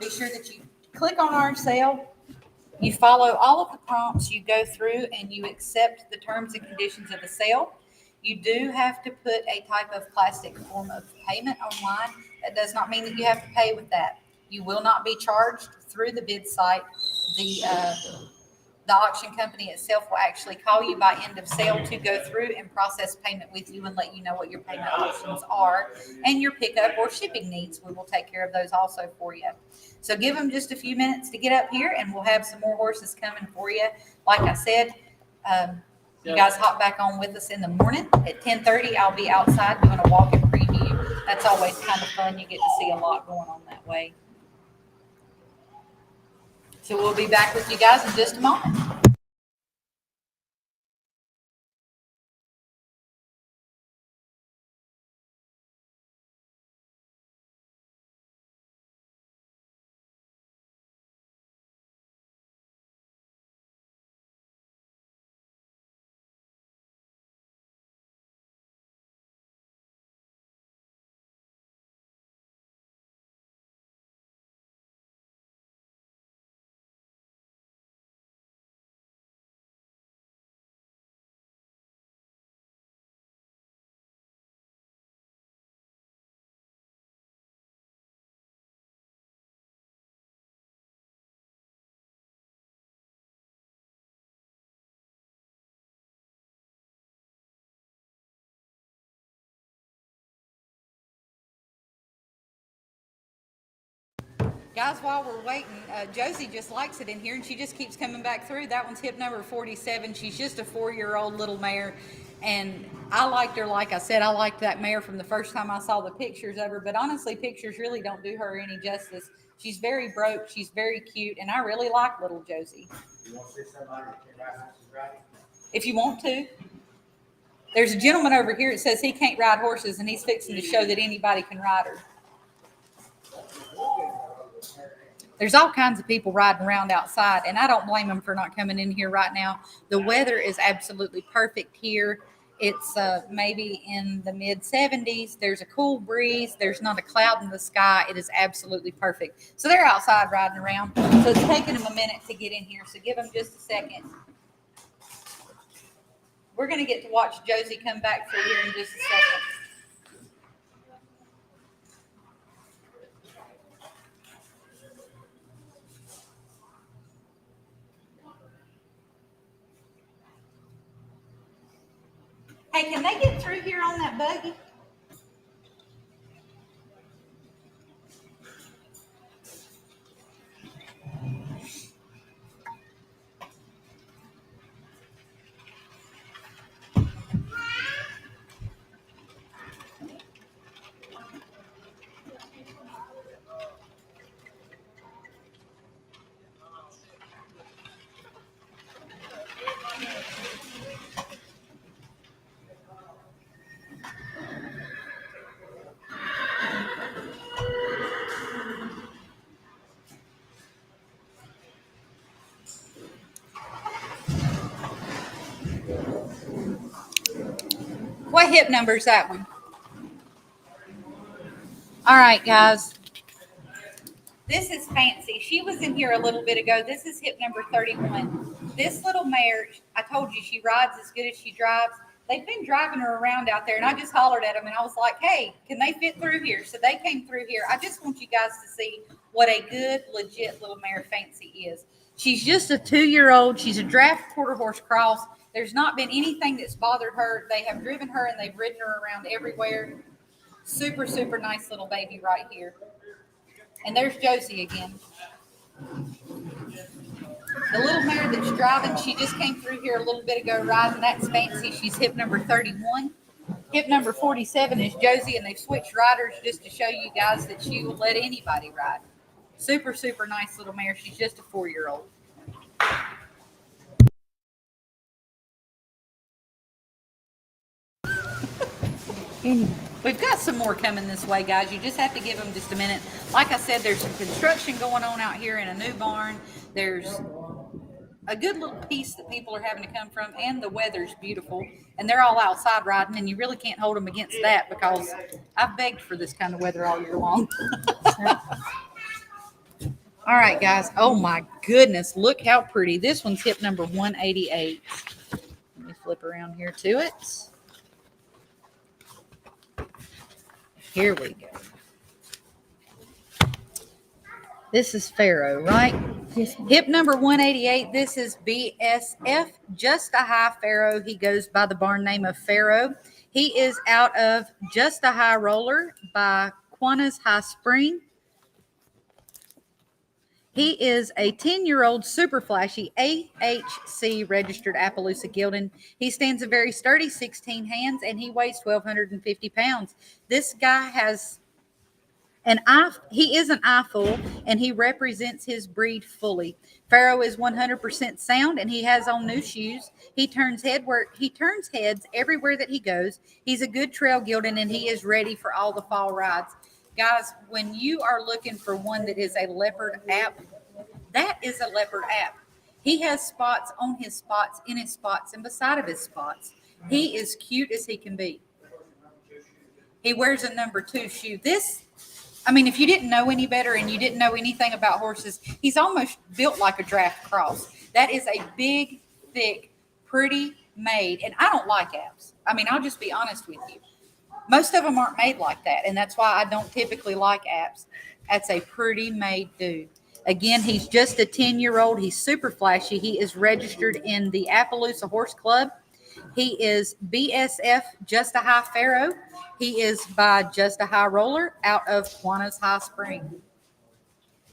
Speaker 1: Be sure that you click on our sale. You follow all of the prompts, you go through and you accept the terms and conditions of the sale. You do have to put a type of plastic form of payment online. That does not mean that you have to pay with that. You will not be charged through the bid site. The auction company itself will actually call you by end of sale to go through and process payment with you and let you know what your payment options are and your pickup or shipping needs. We will take care of those also for you. So give them just a few minutes to get up here and we'll have some more horses coming for you. Like I said, you guys hop back on with us in the morning at 10:30. I'll be outside doing a walk and preview. That's always kind of fun. You get to see a lot going on that way. So we'll be back with you guys in just a moment. Guys, while we're waiting, Josie just likes it in here and she just keeps coming back through. That one's hip number 47. She's just a 4-year-old little mare. And I liked her, like I said, I liked that mare from the first time I saw the pictures of her. But honestly, pictures really don't do her any justice. She's very broke, she's very cute, and I really like little Josie.
Speaker 2: You want to see somebody that can ride horses right?
Speaker 1: If you want to. There's a gentleman over here that says he can't ride horses and he's fixing to show that anybody can ride her. There's all kinds of people riding around outside, and I don't blame them for not coming in here right now. The weather is absolutely perfect here. It's maybe in the mid 70s. There's a cool breeze. There's not a cloud in the sky. It is absolutely perfect. So they're outside riding around. So it's taking them a minute to get in here. So give them just a second. We're going to get to watch Josie come back through here in just a second. Hey, can they get through here on that buggy? What hip number is that one? All right, guys. This is Fancy. She was in here a little bit ago. This is hip number 31. This little mare, I told you, she rides as good as she drives. They've been driving her around out there, and I just hollered at them, and I was like, hey, can they fit through here? So they came through here. I just want you guys to see what a good, legit little mare Fancy is. She's just a 2-year-old. She's a draft quarter horse cross. There's not been anything that's bothered her. They have driven her, and they've ridden her around everywhere. Super, super nice little baby right here. And there's Josie again. The little mare that's driving, she just came through here a little bit ago riding. That's Fancy. She's hip number 31. Hip number 47 is Josie, and they've switched riders just to show you guys that she will let anybody ride. Super, super nice little mare. She's just a 4-year-old.
Speaker 3: Anyway.
Speaker 1: We've got some more coming this way, guys. You just have to give them just a minute. Like I said, there's some construction going on out here in a new barn. There's a good little piece that people are having to come from, and the weather's beautiful. And they're all outside riding, and you really can't hold them against that because I've begged for this kind of weather all year long. All right, guys. Oh, my goodness. Look how pretty. This one's hip number 188. Let me flip around here to it. Here we go. This is Pharaoh, right?
Speaker 3: Yes.
Speaker 1: Hip number 188. This is BSF, Just a High Pharaoh. He goes by the barn name of Pharaoh. He is out of Just a High Roller by Quanah's High Spring. He is a 10-year-old super flashy AHC registered Appaloosa gelding. He stands a very sturdy 16 hands and he weighs 1,250 pounds. This guy has he is an eyeful and he represents his breed fully. Pharaoh is 100% sound and he has on new shoes. He turns heads everywhere that he goes. He's a good trail gelding and he is ready for all the fall rides. Guys, when you are looking for one that is a leopard app, that is a leopard app. He has spots on his spots, in his spots, and beside of his spots. He is cute as he can be. He wears a number 2 shoe. If you didn't know any better and you didn't know anything about horses, he's almost built like a draft cross. That is a big, thick, pretty made, and I don't like apps. I'll just be honest with you. Most of them aren't made like that, and that's why I don't typically like apps. That's a pretty made dude. Again, he's just a 10-year-old. He's super flashy. He is registered in the Appaloosa Horse Club. He is BSF Just a High Pharaoh. He is by Just a High Roller out of Quanah's High Spring.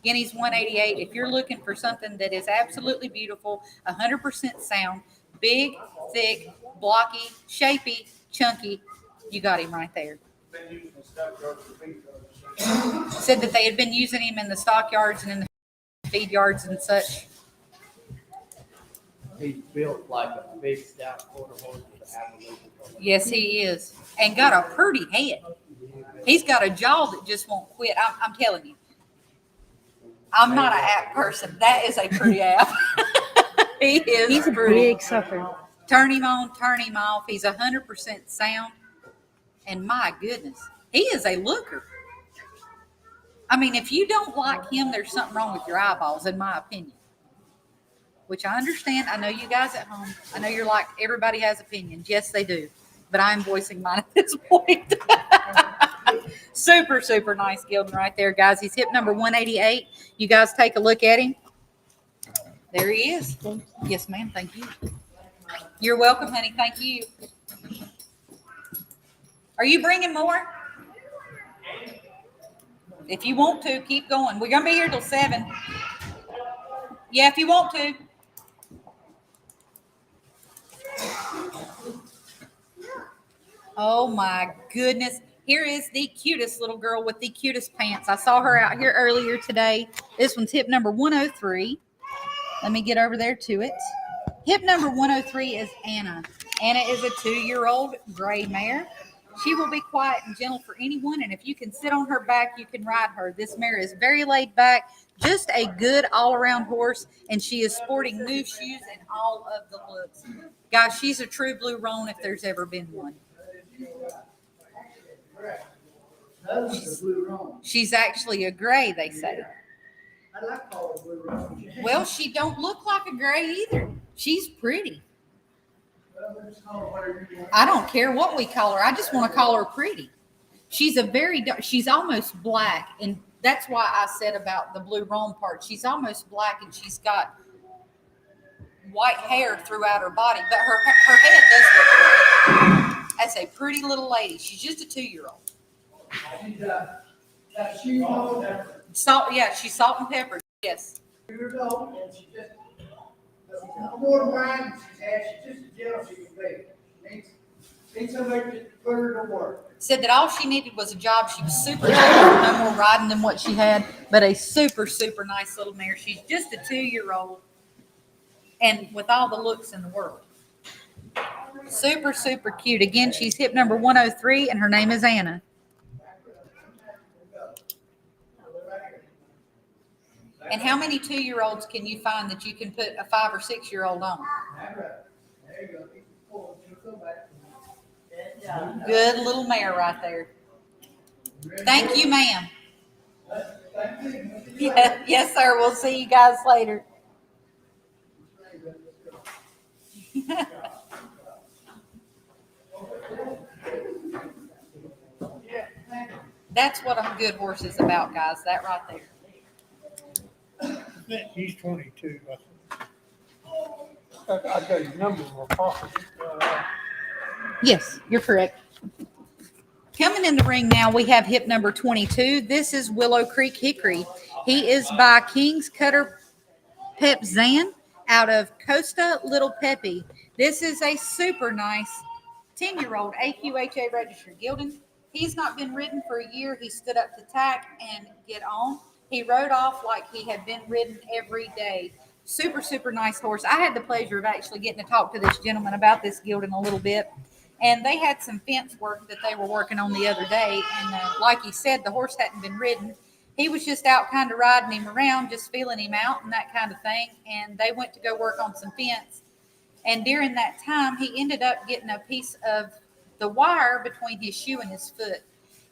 Speaker 1: Again, he's 188. If you're looking for something that is absolutely beautiful, 100% sound, big, thick, blocky, shapy, chunky, you got him right there. Said that they had been using him in the stockyards and in the feed yards and such.
Speaker 2: He's built like a big stout quarter horse with an Appaloosa.
Speaker 1: Yes, he is. And got a pretty head. He's got a jaw that just won't quit. I'm telling you. I'm not an app person. That is a pretty app.
Speaker 3: He's a
Speaker 1: pretty.
Speaker 3: big sucker.
Speaker 1: Turn him on, turn him off. He's 100% sound. And my goodness, he is a looker. If you don't like him, there's something wrong with your eyeballs, in my opinion. Which I understand. I know you guys at home. I know you're like, everybody has opinions. Yes, they do. But I'm voicing mine at this point. Super, super nice gelding right there, guys. He's hip number 188. You guys take a look at him. There he is. Yes, ma'am. Thank you. You're welcome, honey. Thank you. Are you bringing more? If you want to, keep going. We're going to be here till 7. Yeah, if you want to. Oh, my goodness. Here is the cutest little girl with the cutest pants. I saw her out here earlier today. This one's hip number 103. Let me get over there to it. Hip number 103 is Anna. Anna is a 2-year-old gray mare. She will be quiet and gentle for anyone, and if you can sit on her back, you can ride her. This mare is very laid back, just a good all-around horse, and she is sporting new shoes and all of the looks. Guys, she's a true blue roan if there's ever been one. She's actually a gray, they say. Well, she don't look like a gray either. She's pretty. I don't care what we call her. I just want to call her pretty. She's she's almost black, and that's why I said about the blue roan part. She's almost black, and she's got white hair throughout her body, but her head does look red. That's a pretty little lady. She's just a 2-year-old. Salt, yeah, she's salt and pepper. Yes.
Speaker 7: More than mine, she's just as gentle as she can be. Needs somebody to put her to work.
Speaker 1: Said that all she needed was a job. She was super gentle, no more riding than what she had, but a super, super nice little mare. She's just a 2-year-old and with all the looks in the world. Super, super cute. Again, she's hip number 103, and her name is Anna. And how many 2-year-olds can you find that you can put a 5 or 6-year-old on?
Speaker 7: There you go. Keep pulling. She'll go back.
Speaker 1: Good little mare right there. Thank you, ma'am.
Speaker 7: Thank you.
Speaker 1: Yeah, yes, sir. We'll see you guys later. That's what a good horse is about, guys. That right there.
Speaker 7: He's 22. I got his number in my pocket.
Speaker 1: Yes, you're correct. Coming in the ring now, we have hip number 22. This is Willow Creek Hickory. He is by King's Cutter Pep Zan out of Costa Little Peppy. This is a super nice 10-year-old AQHA registered gelding. He's not been ridden for a year. He stood up to tack and get on. He rode off like he had been ridden every day. Super, super nice horse. I had the pleasure of actually getting to talk to this gentleman about this gelding a little bit. And they had some fence work that they were working on the other day. And like he said, the horse hadn't been ridden. He was just out kind of riding him around, just feeling him out and that kind of thing. And they went to go work on some fence. And during that time, he ended up getting a piece of the wire between his shoe and his foot.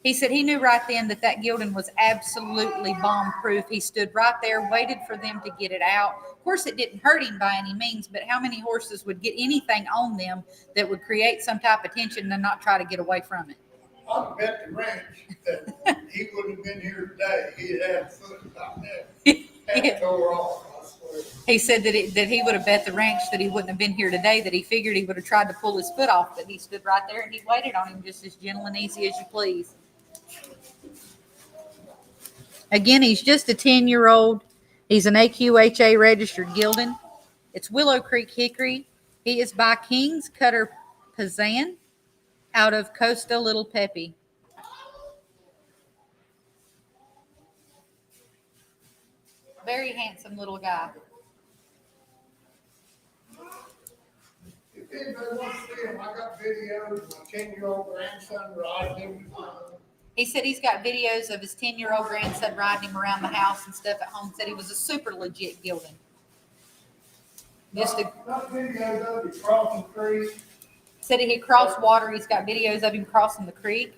Speaker 1: He said he knew right then that that gelding was absolutely bomb-proof. He stood right there, waited for them to get it out. Of course, it didn't hurt him by any means, but how many horses would get anything on them that would create some type of tension and not try to get away from it?
Speaker 7: I bet the ranch that he wouldn't have been here today. He'd have a foot like that. Had tore off, I swear.
Speaker 1: He said that he would have bet the ranch that he wouldn't have been here today, that he figured he would have tried to pull his foot off, but he stood right there and he waited on him just as gentle and easy as you please. Again, he's just a 10-year-old. He's an AQHA registered gelding. It's Willow Creek Hickory. He is by King's Cutter Pazan out of Costa Little Peppy. Very handsome little guy.
Speaker 7: If anybody wants to see him, I got videos of my 10-year-old grandson riding him.
Speaker 1: He said he's got videos of his 10-year-old grandson riding him around the house and stuff at home. Said he was a super legit gelding.
Speaker 7: Got videos of him crossing the creek.
Speaker 1: Said he crossed water. He's got videos of him crossing the creek.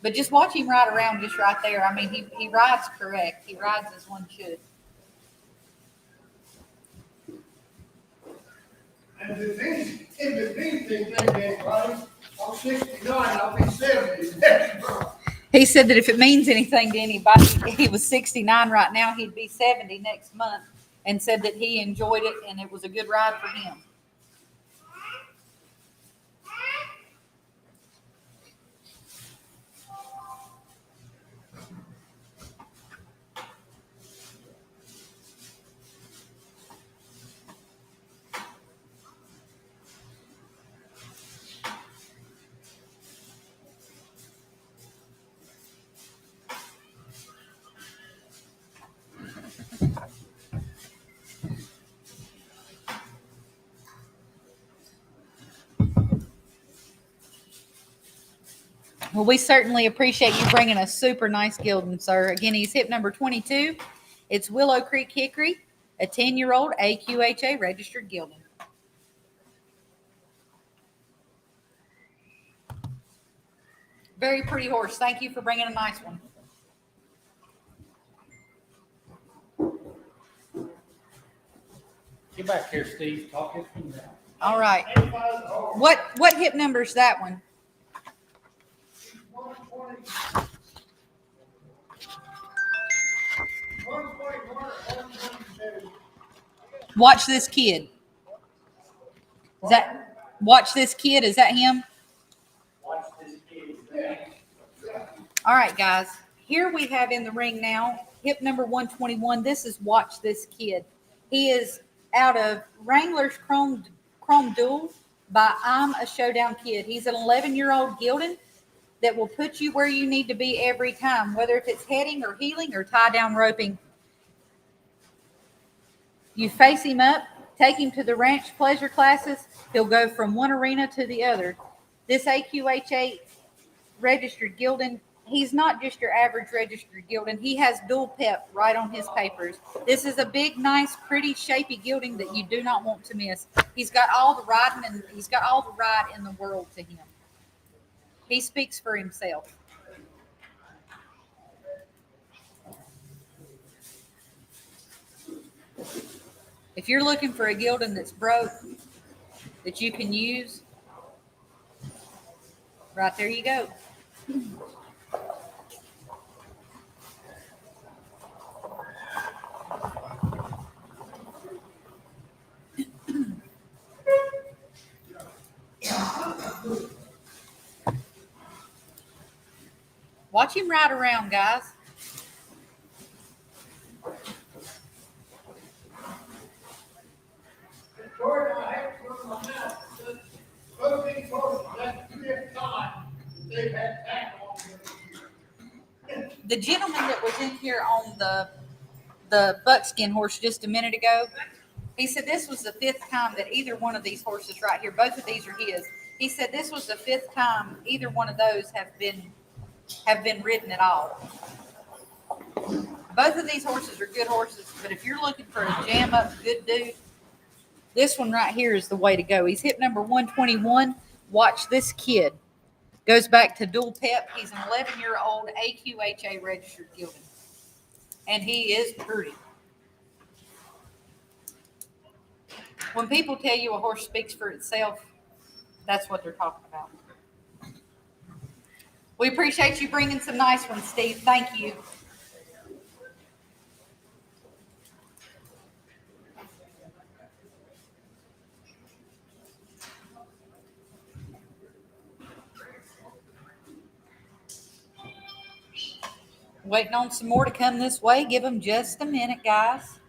Speaker 1: But just watch him ride around just right there. I mean, he rides correct. He rides as one should.
Speaker 7: And if it means anything to anybody, I'm 69, I'll be 70 next month.
Speaker 1: He said that if it means anything to anybody, he was 69 right now. He'd be 70 next month, and said that he enjoyed it and it was a good ride for him. Well, we certainly appreciate you bringing a super nice gelding, sir. Again, he's hip number 22. It's Willow Creek Hickory, a 10-year-old AQHA registered gelding. Very pretty horse. Thank you for bringing a nice one.
Speaker 2: Get back here, Steve. Talk it from there.
Speaker 1: All right. What hip number is that one?
Speaker 7: 120. 121, 122.
Speaker 1: Watch this kid. Watch this kid? Is that him?
Speaker 2: Watch this kid.
Speaker 1: All right, guys. Here we have in the ring now, hip number 121. This is Watch This Kid. He is out of Wrangler's Chrome Duel by I'm a Showdown Kid. He's an 11-year-old gelding that will put you where you need to be every time, whether if it's heading or heeling or tie down roping. You face him up, Take him to the ranch pleasure classes. He'll go from one arena to the other. This AQHA registered gelding, he's not just your average registered gelding. He has dual PEP right on his papers. This is a big, nice, pretty, shapy gelding that you do not want to miss. He's got all the riding and he's got all the ride in the world to him. He speaks for himself. If you're looking for a gelding that's broke that you can use, right there you go. Watch him ride around, guys.
Speaker 7: Jordan, I have to run my mouth. Both these horses, that's the fifth time they've had tack on them this year.
Speaker 1: The gentleman that was in here on the buckskin horse just a minute ago, he said this was the fifth time that either one of these horses right here, both of these are his. He said this was the fifth time either one of those have been ridden at all. Both of these horses are good horses, but if you're looking for a jam up good dude, this one right here is the way to go. He's hip number 121. Watch this kid. Goes back to dual PEP. He's an 11-year-old AQHA registered gelding. And he is pretty. When people tell you a horse speaks for itself, that's what they're talking about. We appreciate you bringing some nice ones, Steve. Thank you. Waiting on some more to come this way. Give them just a minute, guys.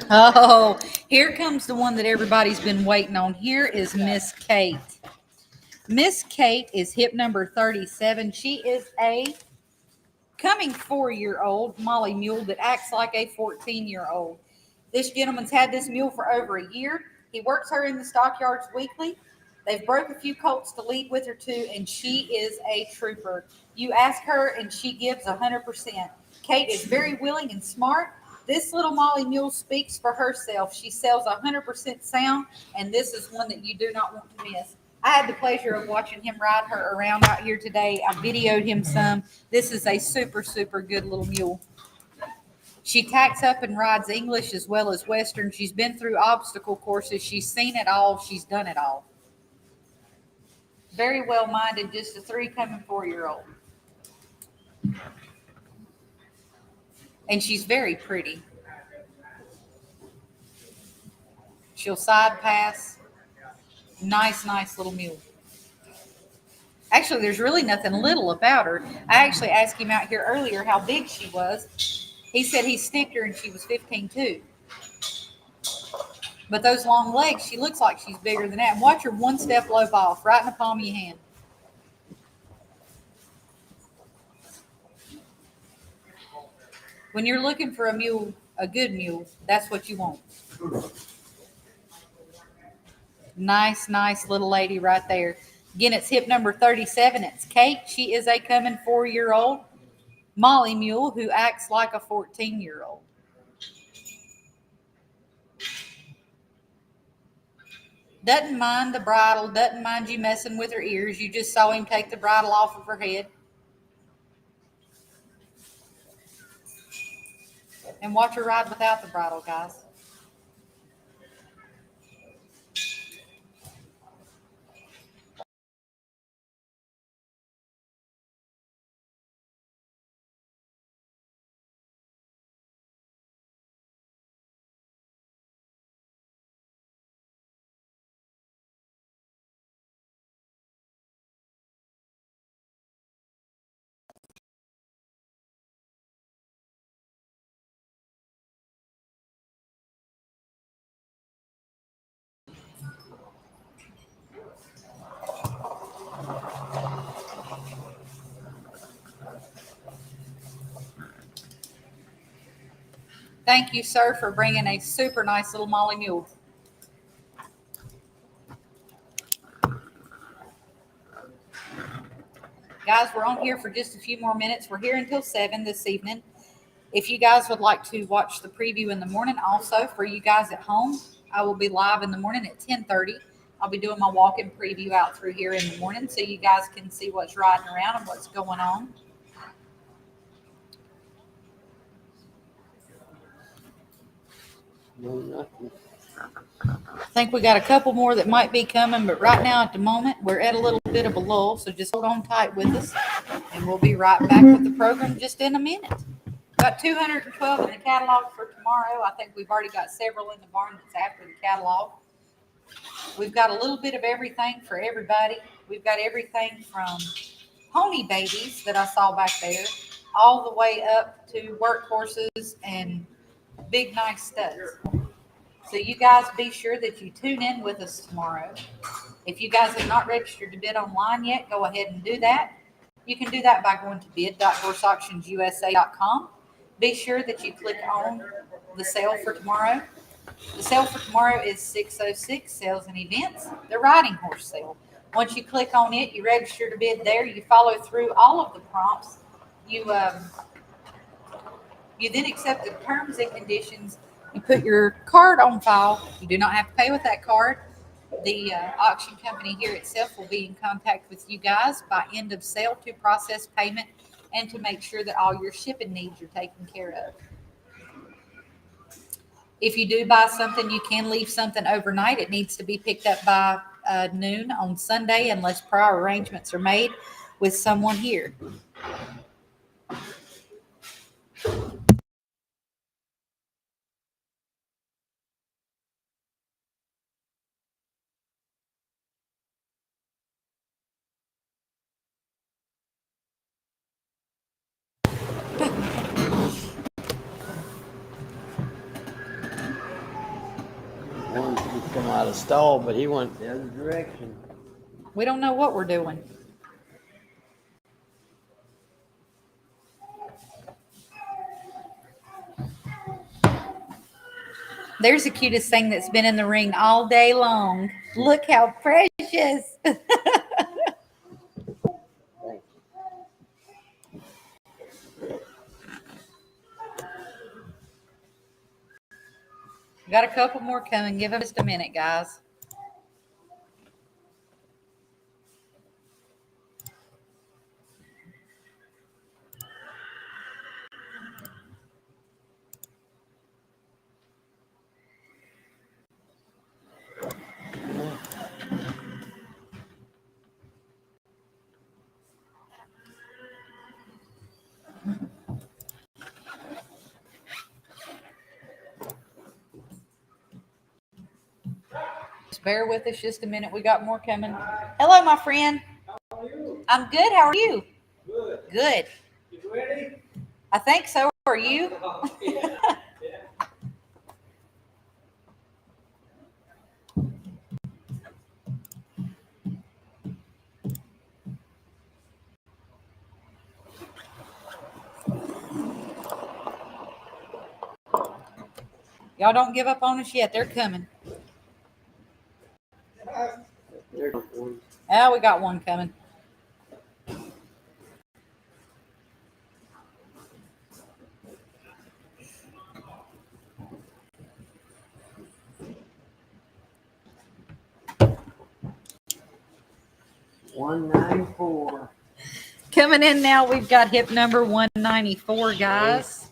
Speaker 1: Oh, here comes the one that everybody's been waiting on. Here is Miss Kate. Miss Kate is hip number 37. She is a coming 4-year-old Molly mule that acts like a 14-year-old. This gentleman's had this mule for over a year. He works her in the stockyards weekly. They've broke a few colts to lead with her too, and she is a trooper. You ask her and she gives 100%. Kate is very willing and smart. This little Molly mule speaks for herself. She sells 100% sound, and this is one that you do not want to miss. I had the pleasure of watching him ride her around out here today. I videoed him some. This is a super, super good little mule. She tacks up and rides English as well as Western. She's been through obstacle courses. She's seen it all. She's done it all. Very well-minded, just a 3 coming 4-year-old. And she's very pretty. She'll side pass. Nice, nice little mule. Actually, there's really nothing little about her. I actually asked him out here earlier how big she was. He said he sticked her and she was 15 too. But those long legs, she looks like she's bigger than that. And watch her one step lope off, right in the palm of your hand. When you're looking for a mule, a good mule, that's what you want. Nice, nice little lady right there. Again, it's hip number 37. It's Kate. She is a coming 4-year-old Molly mule who acts like a 14-year-old. Doesn't mind the bridle, doesn't mind you messing with her ears. You just saw him take the bridle off of her head. And watch her ride without the bridle, guys. Thank you, sir, for bringing a super nice little Molly mule. Guys, we're on here for just a few more minutes. We're here until 7 this evening. If you guys would like to watch the preview in the morning, also for you guys at home, I will be live in the morning at 10:30. I'll be doing my walk-in preview out through here in the morning so you guys can see what's riding around and what's going on.
Speaker 4: No, nothing.
Speaker 1: I think we got a couple more that might be coming, but right now at the moment, we're at a little bit of a lull, so just hold on tight with us, and we'll be right back with the program just in a minute. Got 212 in the catalog for tomorrow. I think we've already got several in the barn that's after the catalog. We've got a little bit of everything for everybody. We've got everything from pony babies that I saw back there, all the way up to workhorses and big nice studs. So you guys be sure that you tune in with us tomorrow. If you guys have not registered to bid online yet, go ahead and do that. You can do that by going to bid.horseauctionsusa.com. Be sure that you click on the sale for tomorrow. The sale for tomorrow is 606 Sales and Events, the riding horse sale. Once you click on it, you register to bid there. You follow through all of the prompts. You then accept the terms and conditions. You put your card on file. You do not have to pay with that card. The auction company here itself will be in contact with you guys by end of sale to process payment and to make sure that all your shipping needs are taken care of. If you do buy something, you can leave something overnight. It needs to be picked up by noon on Sunday unless prior arrangements are made with someone here.
Speaker 4: Wanted to come out of stall, but he went the other direction.
Speaker 1: We don't know what we're doing. There's the cutest thing that's been in the ring all day long. Look how precious. Got a couple more coming. Give them just a minute, guys. Just bear with us just a minute. We got more coming. Hello, my friend.
Speaker 2: How are you?
Speaker 1: I'm good. How are you?
Speaker 2: Good.
Speaker 1: Good.
Speaker 2: You ready?
Speaker 1: I think so. Are you?
Speaker 2: Yeah.
Speaker 1: Y'all don't give up on us yet. They're coming.
Speaker 4: There's one.
Speaker 1: Oh, we got one coming. $194. Coming in now, we've got hip number 194, guys.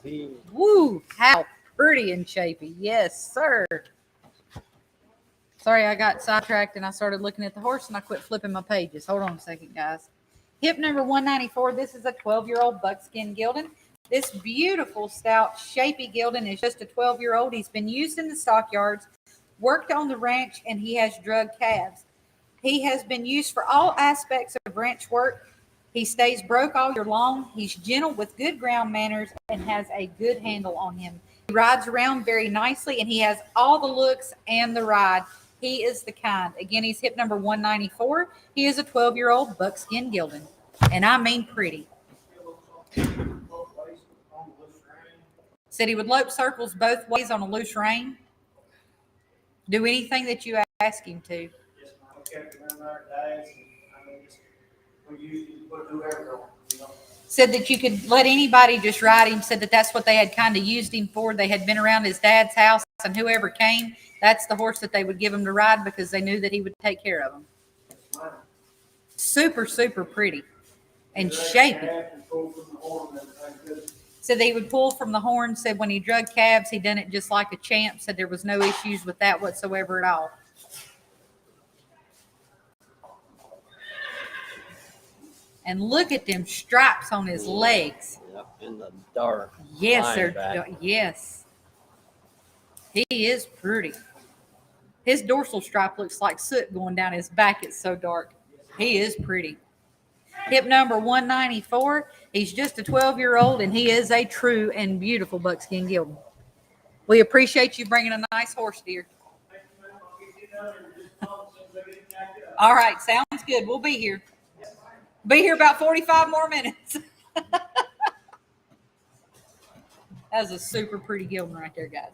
Speaker 1: Woo, how pretty and shapy. Yes, sir. Sorry, I got sidetracked and I started looking at the horse and I quit flipping my pages. Hold on a second, guys. Hip number 194. This is a 12-year-old buckskin gelding. This beautiful, stout, shapy gelding is just a 12-year-old. He's been used in the stockyards, worked on the ranch, and he has drug calves. He has been used for all aspects of ranch work. He stays broke all year long. He's gentle with good ground manners and has a good handle on him. He rides around very nicely, and he has all the looks and the ride. He is the kind. Again, he's hip number 194. He is a 12-year-old buckskin gelding, and I mean pretty. Said he would lope circles both ways on a loose rein. Do anything that you ask him to.
Speaker 2: Just kept it in there days, and I mean, just, we usually put whoever on, you know.
Speaker 1: Said that you could let anybody just ride him. Said that that's what they had kind of used him for. They had been around his dad's house, and whoever came, that's the horse that they would give him to ride because they knew that he would take care of them. Super, super pretty and shapy. Said that he would pull from the horn. Said when he drug calves, he done it just like a champ. Said there was no issues with that whatsoever at all. And look at them stripes on his legs.
Speaker 4: Yep, in the dark.
Speaker 1: Yes,
Speaker 4: Lying
Speaker 1: they're
Speaker 4: back.
Speaker 1: yes. He is pretty. His dorsal stripe looks like soot going down his back. It's so dark. He is pretty. Hip number 194. He's just a 12-year-old, and he is a true and beautiful buckskin gelding. We appreciate you bringing a nice horse, dear. All right, sounds good. We'll be here. Be here about 45 more minutes. That's a super pretty gelding right there, guys.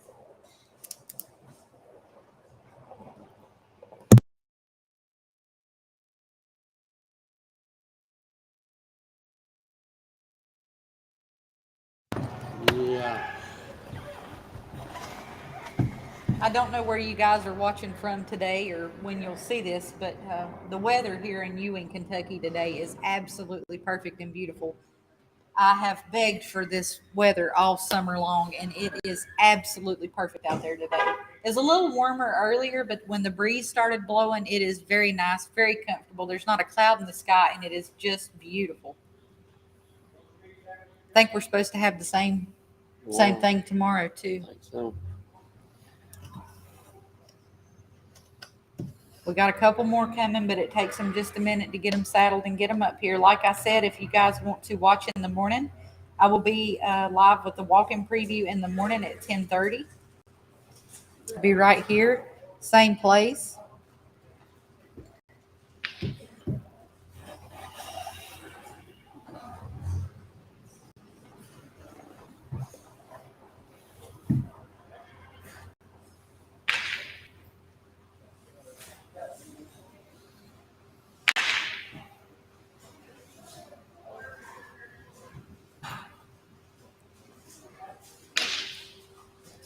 Speaker 4: Yeah.
Speaker 1: I don't know where you guys are watching from today or when you'll see this, but the weather here in Ewing, Kentucky today is absolutely perfect and beautiful. I have begged for this weather all summer long, and it is absolutely perfect out there today. It's a little warmer earlier, but when the breeze started blowing, it is very nice, very comfortable. There's not a cloud in the sky, and it is just beautiful. I think we're supposed to have the same thing tomorrow too.
Speaker 4: Like so.
Speaker 1: We got a couple more coming, but it takes them just a minute to get them saddled and get them up here. Like I said, if you guys want to watch in the morning, I will be live with the walk-in preview in the morning at 10:30. Be right here, same place.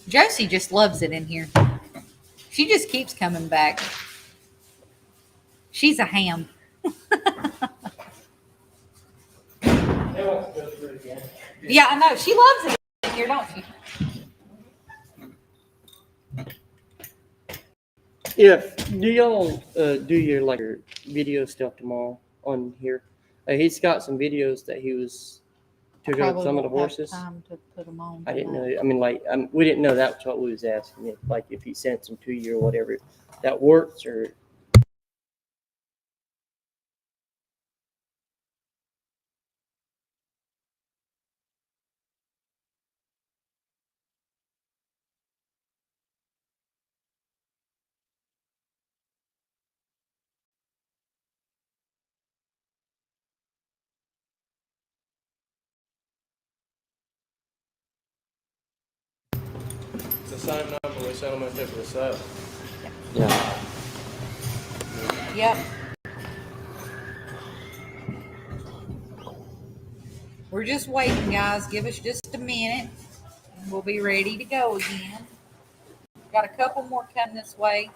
Speaker 1: Josie just loves it in here. She just keeps coming back. She's a ham. Yeah, I know. She loves it in here, don't she?
Speaker 8: Yeah, do y'all do your like your video stuff tomorrow on here? He's got some videos that he was took up some of the
Speaker 1: won't have
Speaker 8: horses.
Speaker 1: time to put them on
Speaker 8: I didn't
Speaker 1: tonight.
Speaker 8: know. I mean, like we didn't know that's what we was asking. If like if he sent some to you or whatever, that works or.
Speaker 9: It's the same number we sent them in for the sale.
Speaker 4: Yeah.
Speaker 1: Yep. We're just waiting, guys. Give us just a minute, and we'll be ready to go again. Got a couple more coming this way.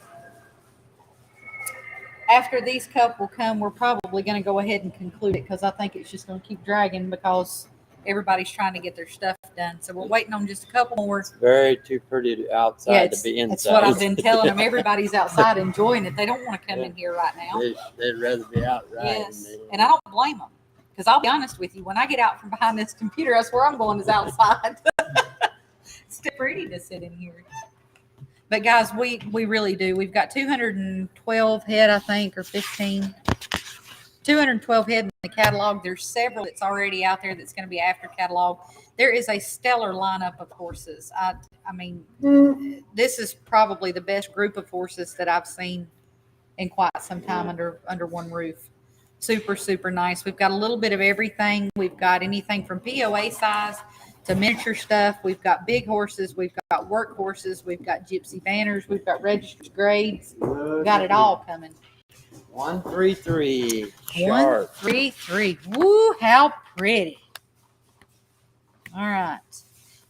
Speaker 1: After these couple come, we're probably going to go ahead and conclude it because I think it's just going to keep dragging because everybody's trying to get their stuff done. So we're waiting on just a couple more.
Speaker 4: Very too pretty to outside
Speaker 1: Yeah,
Speaker 4: to be inside.
Speaker 1: that's what I've been telling them. Everybody's outside enjoying it. They don't want to come in here right now.
Speaker 4: They'd rather be out riding.
Speaker 1: Yes, and I don't blame them because I'll be honest with you. When I get out from behind this computer, that's where I'm going is outside. It's too pretty to sit in here. But guys, we really do. We've got 212 head, I think, or 15. 212 head in the catalog. There's several that's already out there that's going to be after catalog. There is a stellar lineup of horses. I mean, this is probably the best group of horses that I've seen in quite some time under one roof. Super, super nice. We've got a little bit of everything. We've got anything from POA size to miniature stuff. We've got big horses. We've got work horses. We've got gypsy banners. We've got registered grades. We've got it all coming.
Speaker 4: 133
Speaker 1: One,
Speaker 4: sharp.
Speaker 1: 3, 3. Woo, how pretty. All right.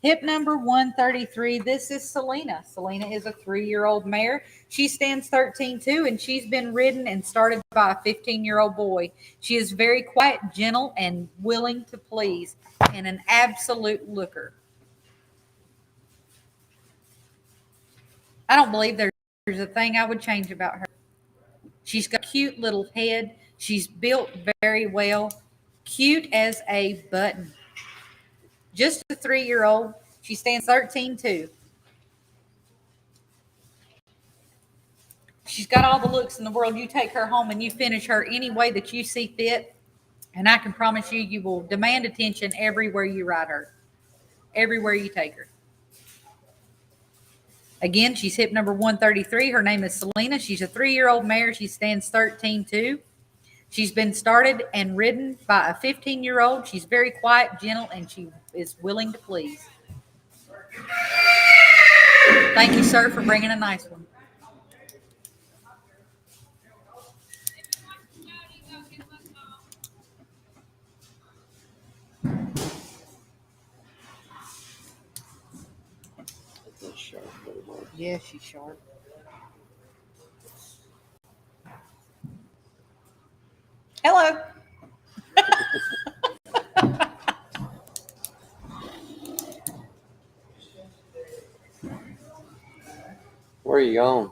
Speaker 1: Hip number 133. This is Selena. Selena is a 3-year-old mare. She stands 13 too, and she's been ridden and started by a 15-year-old boy. She is very quiet, gentle, and willing to please, and an absolute looker. I don't believe there's a thing I would change about her. She's got a cute little head. She's built very well. Cute as a button. Just a 3-year-old. She stands 13 too. She's got all the looks in the world. You take her home and you finish her any way that you see fit. And I can promise you, you will demand attention everywhere you ride her. Everywhere you take her. Again, she's hip number 133. Her name is Selena. She's a 3-year-old mare. She stands 13 too. She's been started and ridden by a 15-year-old. She's very quiet, gentle, and she is willing to please. Thank you, sir, for bringing a nice one.
Speaker 4: That's a sharp little horse.
Speaker 1: Yeah, she's sharp. Hello.
Speaker 4: Where are you going?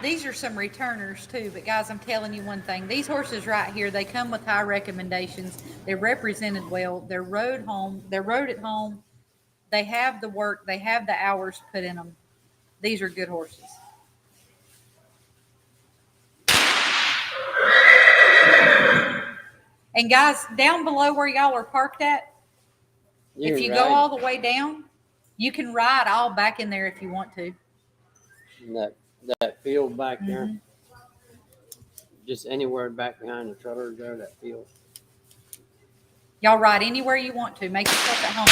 Speaker 1: These are some returners too, but guys, I'm telling you one thing. These horses right here, they come with high recommendations. They're represented well. They're rode at home. They have the work. They have the hours put in them. These are good horses. And guys, down below where y'all are parked at, if you go all the way down, you can ride all back in there if you want to.
Speaker 4: That field back there. Just anywhere back behind the trailer there, that field.
Speaker 1: Y'all ride anywhere you want to. Make yourself at home.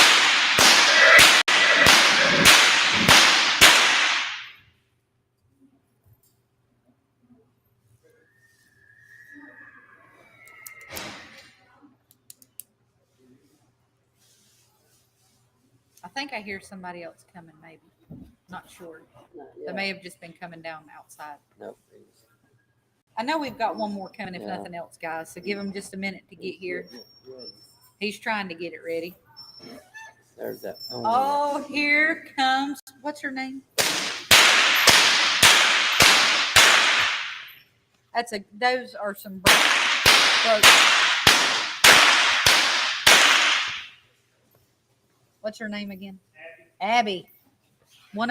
Speaker 1: I think I hear somebody else coming, maybe. Not sure. They may have just been coming down outside.
Speaker 4: Nope.
Speaker 1: I know we've got one more coming, if
Speaker 4: Yeah.
Speaker 1: nothing else, guys. So give him just a minute to get here. He's trying to get it ready.
Speaker 4: There's that.
Speaker 1: Oh, here comes, what's her name? Those are some broke. What's her name again? Abby. 10.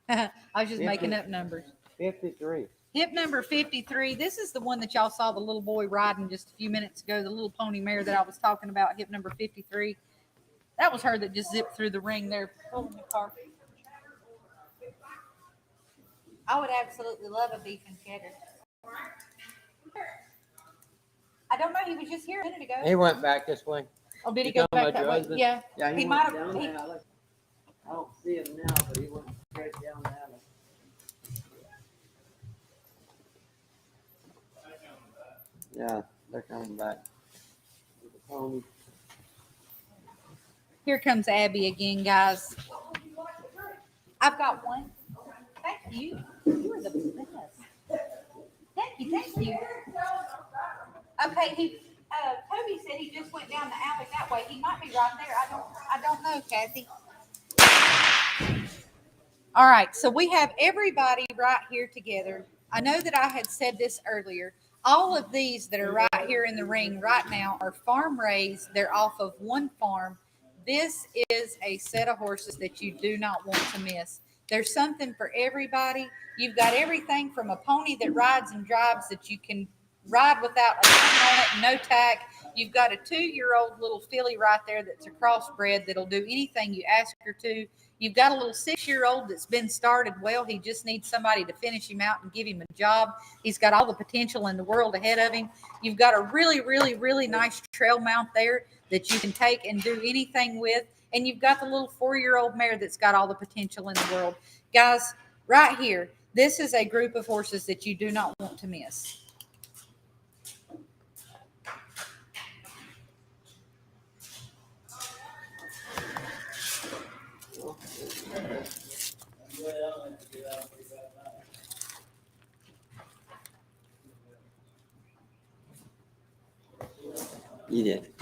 Speaker 1: I was just making up numbers.
Speaker 4: 53.
Speaker 1: Hip number 53. This is the one that y'all saw the little boy riding just a few minutes ago, the little pony mare that I was talking about, hip number 53. That was her that just zipped through the ring there, pulling the car. I would absolutely love a beef and cheddar. I don't know. He was just here a minute ago.
Speaker 4: He went back this way.
Speaker 1: Oh, did he
Speaker 4: You
Speaker 1: go
Speaker 4: talking
Speaker 1: back
Speaker 4: about
Speaker 1: that
Speaker 4: your
Speaker 1: way?
Speaker 4: husband?
Speaker 1: Yeah.
Speaker 4: Yeah,
Speaker 1: He
Speaker 4: he
Speaker 1: might
Speaker 4: went
Speaker 1: have.
Speaker 4: down the alley. I don't see him now, but he went straight down the alley. Yeah, they're coming back. With the pony.
Speaker 1: Here comes Abby again, guys. I've got one. Thank you. You are the best. Thank you. Okay, Toby said he just went down the alley that way. He might be right there. I don't know, Kathy. All right, so we have everybody right here together. I know that I had said this earlier. All of these that are right here in the ring right now are farm raised. They're off of one farm. This is a set of horses that you do not want to miss. There's something for everybody. You've got everything from a pony that rides and drives that you can ride without a thing on it, no tack. You've got a 2-year-old little filly right there that's a crossbred that'll do anything you ask her to. You've got a little 6-year-old that's been started well. He just needs somebody to finish him out and give him a job. He's got all the potential in the world ahead of him. You've got a really, really, really nice trail mount there that you can take and do anything with. And you've got the little 4-year-old mare that's got all the potential in the world. Guys, right here, this is a group of horses that you do not want to miss.
Speaker 4: You did.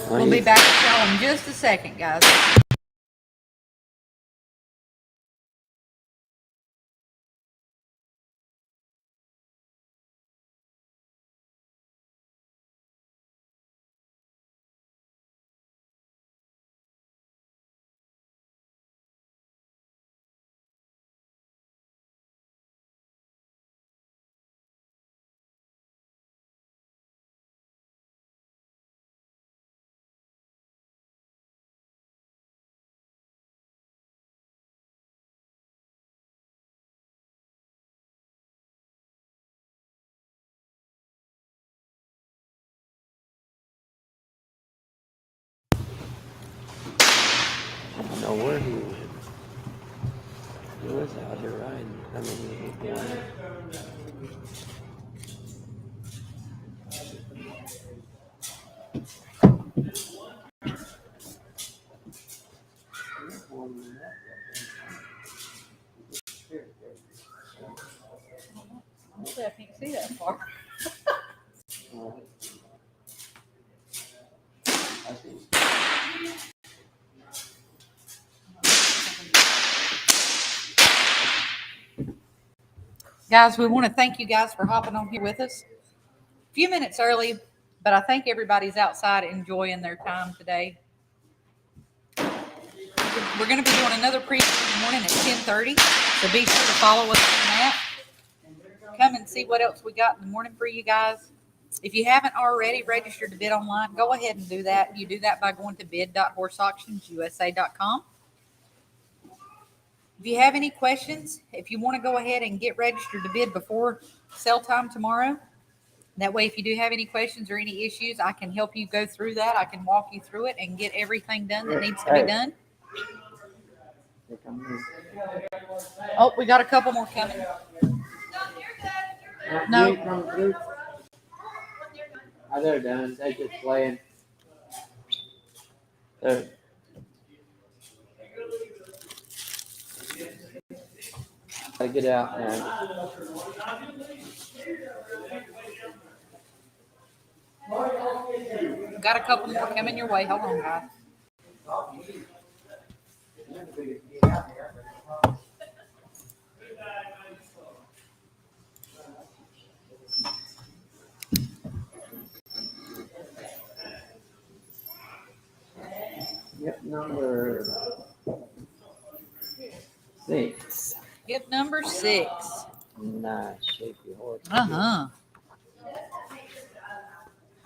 Speaker 1: We'll be back with y'all in just a second, guys.
Speaker 4: I don't know where he went. He was out here riding. I mean, he was going.
Speaker 1: I can't see that far.
Speaker 4: I see.
Speaker 1: Guys, we want to thank you guys for hopping on here with us. A few minutes early, but I think everybody's outside enjoying their time today. We're going to be doing another preview in the morning at 10:30, so be sure to follow us on that. Come and see what else we got in the morning for you guys. If you haven't already registered to bid online, go ahead and do that. You do that by going to bid.horseauctionsusa.com. If you have any questions, if you want to go ahead and get registered to bid before sale time tomorrow, that way if you do have any questions or any issues, I can help you go through that. I can walk you through it and get everything done that needs to be done. Oh, we got a couple more coming. No.
Speaker 4: Oh, they're done. They're just playing. They're... Gotta get out now.
Speaker 1: Got a couple more coming your way. Hold on, guys.
Speaker 4: Yep, number 6.
Speaker 1: Skip number 6.
Speaker 4: Nice, shapy horse.
Speaker 1: Uh-huh.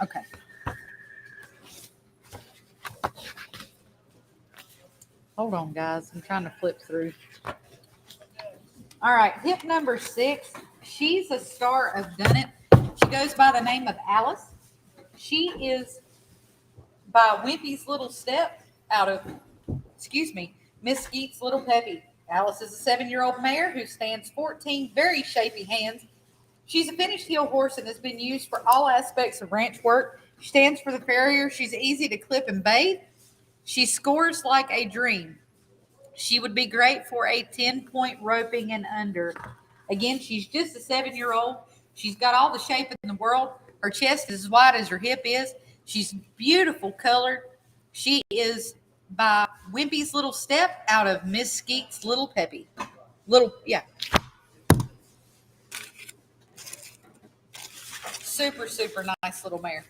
Speaker 1: Okay. Hold on, guys. I'm trying to flip through. All right, hip number 6. She's a star of Done It. She goes by the name of Alice. She is by Wimpy's Little Step out of, Miss Skeet's Little Peppy. Alice is a 7-year-old mare who stands 14 very shapy hands. She's a finished heel horse and has been used for all aspects of ranch work. She stands for the farrier. She's easy to clip and bathe. She scores like a dream. She would be great for a 10-point roping and under. Again, she's just a 7-year-old. She's got all the shape in the world. Her chest is as wide as her hip is. She's beautiful colored. She is by Wimpy's Little Step out of Miss Skeet's Little Peppy. Super, super nice little mare.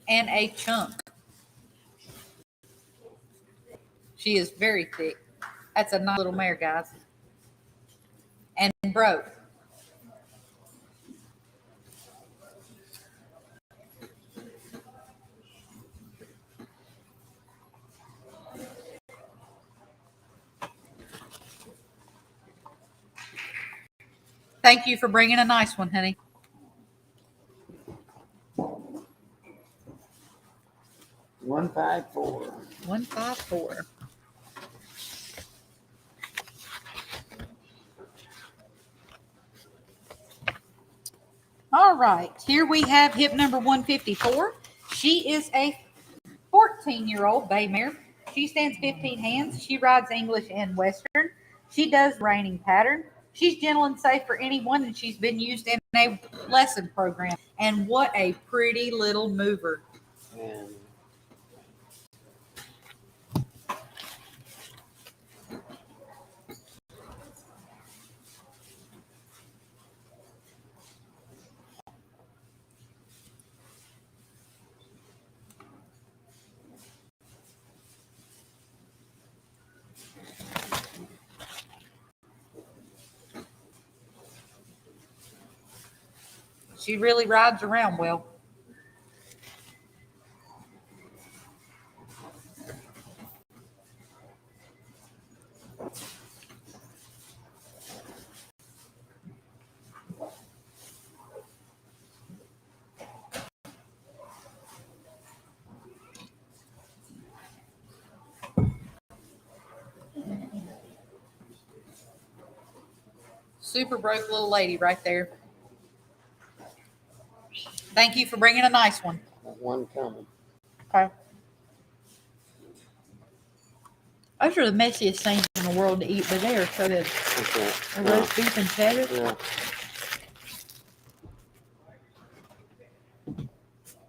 Speaker 1: And a chunk. She is very thick. That's a nice little mare, guys. And broke. Thank you for bringing a nice one, honey.
Speaker 4: $154.
Speaker 1: 154. All right, here we have hip number 154. She is a 14-year-old bay mare. She stands 15 hands. She rides English and Western. She does reining pattern. She's gentle and safe for anyone, and she's been used in a lesson program. And what a pretty little mover.
Speaker 4: And
Speaker 1: She really rides around well. Super broke little lady right there. Thank you for bringing a nice one.
Speaker 4: one coming.
Speaker 1: Okay. Those are the messiest things in the world to eat, but they are so good.
Speaker 4: Okay.
Speaker 1: A roast beef and cheddar.
Speaker 4: Yeah.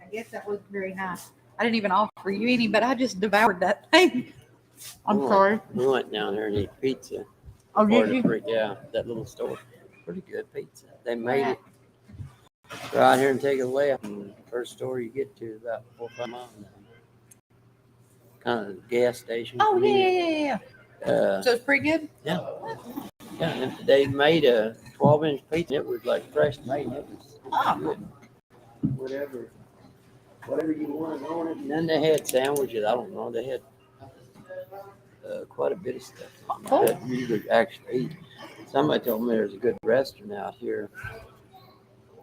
Speaker 1: I guess that was very nice. I didn't even offer you any, but I just devoured that thing. I'm sorry.
Speaker 4: We went down there and ate pizza.
Speaker 1: Oh, did you?
Speaker 4: Yeah, that little store. Pretty good pizza. They made it. Go out here and take a left. And the first store you get to is about 4 or 5 miles down. Kind of a gas station.
Speaker 1: Oh,
Speaker 4: convenience.
Speaker 1: yeah. So it's pretty good?
Speaker 4: Yeah. Yeah, and they made a 12-inch pizza. It was like fresh made. It was good. Whatever you wanted on it. And then they had sandwiches. I don't know. They had quite a bit of stuff
Speaker 1: Cool.
Speaker 4: that you could actually eat. Somebody told me there's a good restaurant out here,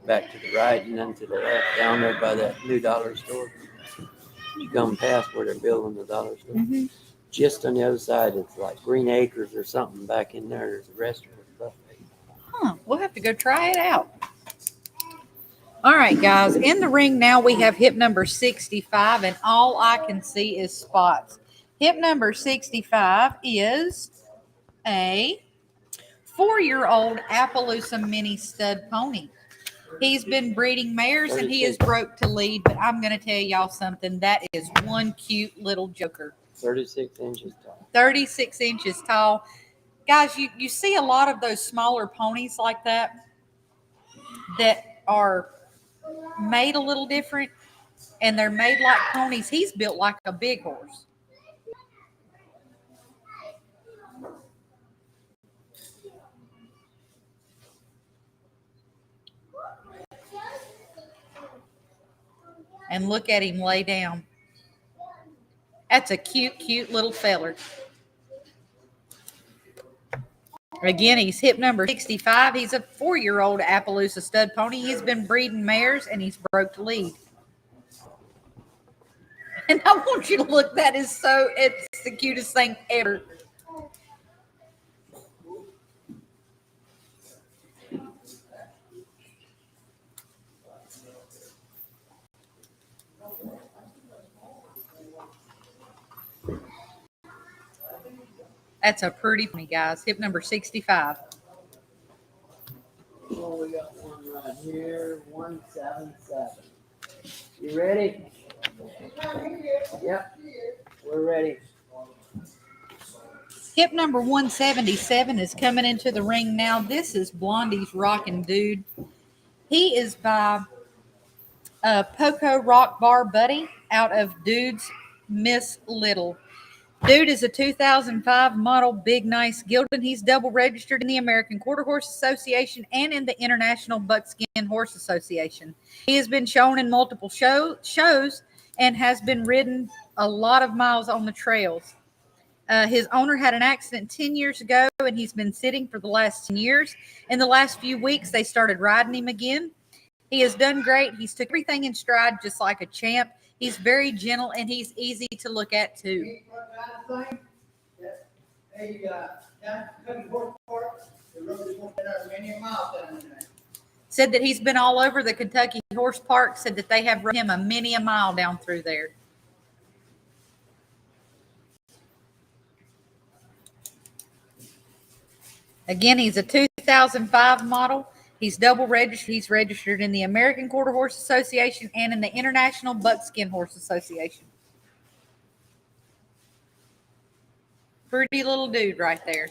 Speaker 4: back to the right and then to the left, down there by that new dollar store. You come past where they're building the dollar store.
Speaker 1: Mm-hmm.
Speaker 4: Just on the other side, it's like Green Acres or something. Back in there, there's a restaurant with buffet.
Speaker 1: Huh. We'll have to go try it out. All right, guys. In the ring now, we have hip number 65, and all I can see is spots. Hip number 65 is a 4-year-old Appaloosa mini stud pony. He's been breeding mares and he is broke to lead, but I'm going to tell y'all something. That is one cute little joker.
Speaker 4: 36 inches tall.
Speaker 1: 36 inches tall. Guys, you see a lot of those smaller ponies like that are made a little different, and they're made like ponies. He's built like a big horse. And look at him lay down. That's a cute, cute little feller. Again, he's hip number 65. He's a 4-year-old Appaloosa stud pony. He's been breeding mares, and he's broke to lead. And I want you to look. It's the cutest thing ever. That's a pretty pony, guys. Hip number 65.
Speaker 4: Oh, we got one right here, 177. You ready? Yep, we're ready.
Speaker 1: Hip number 177 is coming into the ring now. This is Blondie's Rockin' Dude. He is by Poco Rock Bar Buddy out of Dude's Miss Little. Dude is a 2005 model Big Nice Gilded. He's double registered in the American Quarter Horse Association and in the International Buckskin Horse Association. He has been shown in multiple shows and has been ridden a lot of miles on the trails. His owner had an accident 10 years ago, and he's been sitting for the last 10 years. In the last few weeks, they started riding him again. He has done great. He's took everything in stride just like a champ. He's very gentle, and he's easy to look at, too. Said that he's been all over the Kentucky Horse Park, said that they have run him a mile down through there. Again, he's a 2005 model. He's double registered. He's registered in the American Quarter Horse Association and in the International Buckskin Horse Association. Pretty little dude right there.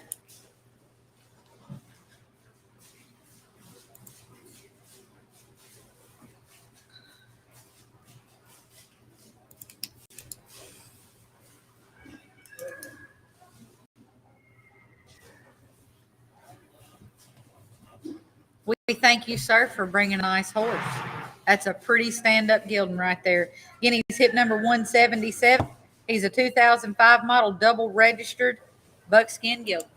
Speaker 1: We thank you, sir, for bringing a nice horse. That's a pretty stand-up gelding right there. Again, he's hip number 177. He's a 2005 model, double registered buckskin gelding.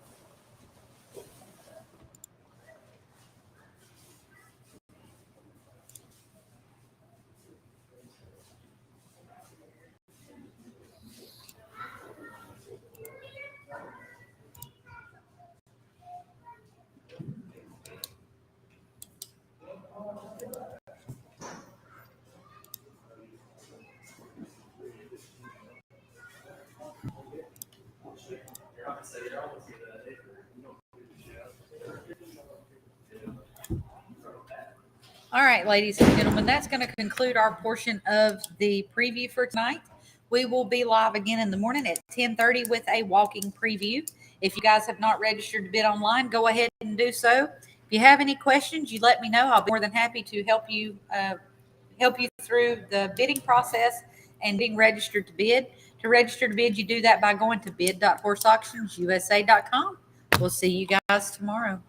Speaker 1: All right, ladies and gentlemen, that's going to conclude our portion of the preview for tonight. We will be live again in the morning at 10:30 with a walking preview. If you guys have not registered to bid online, go ahead and do so. If you have any questions, you let me know. I'll be more than happy to help you through the bidding process and being registered to bid. To register to bid, you do that by going to bid.horseauctionsusa.com. We'll see you guys tomorrow.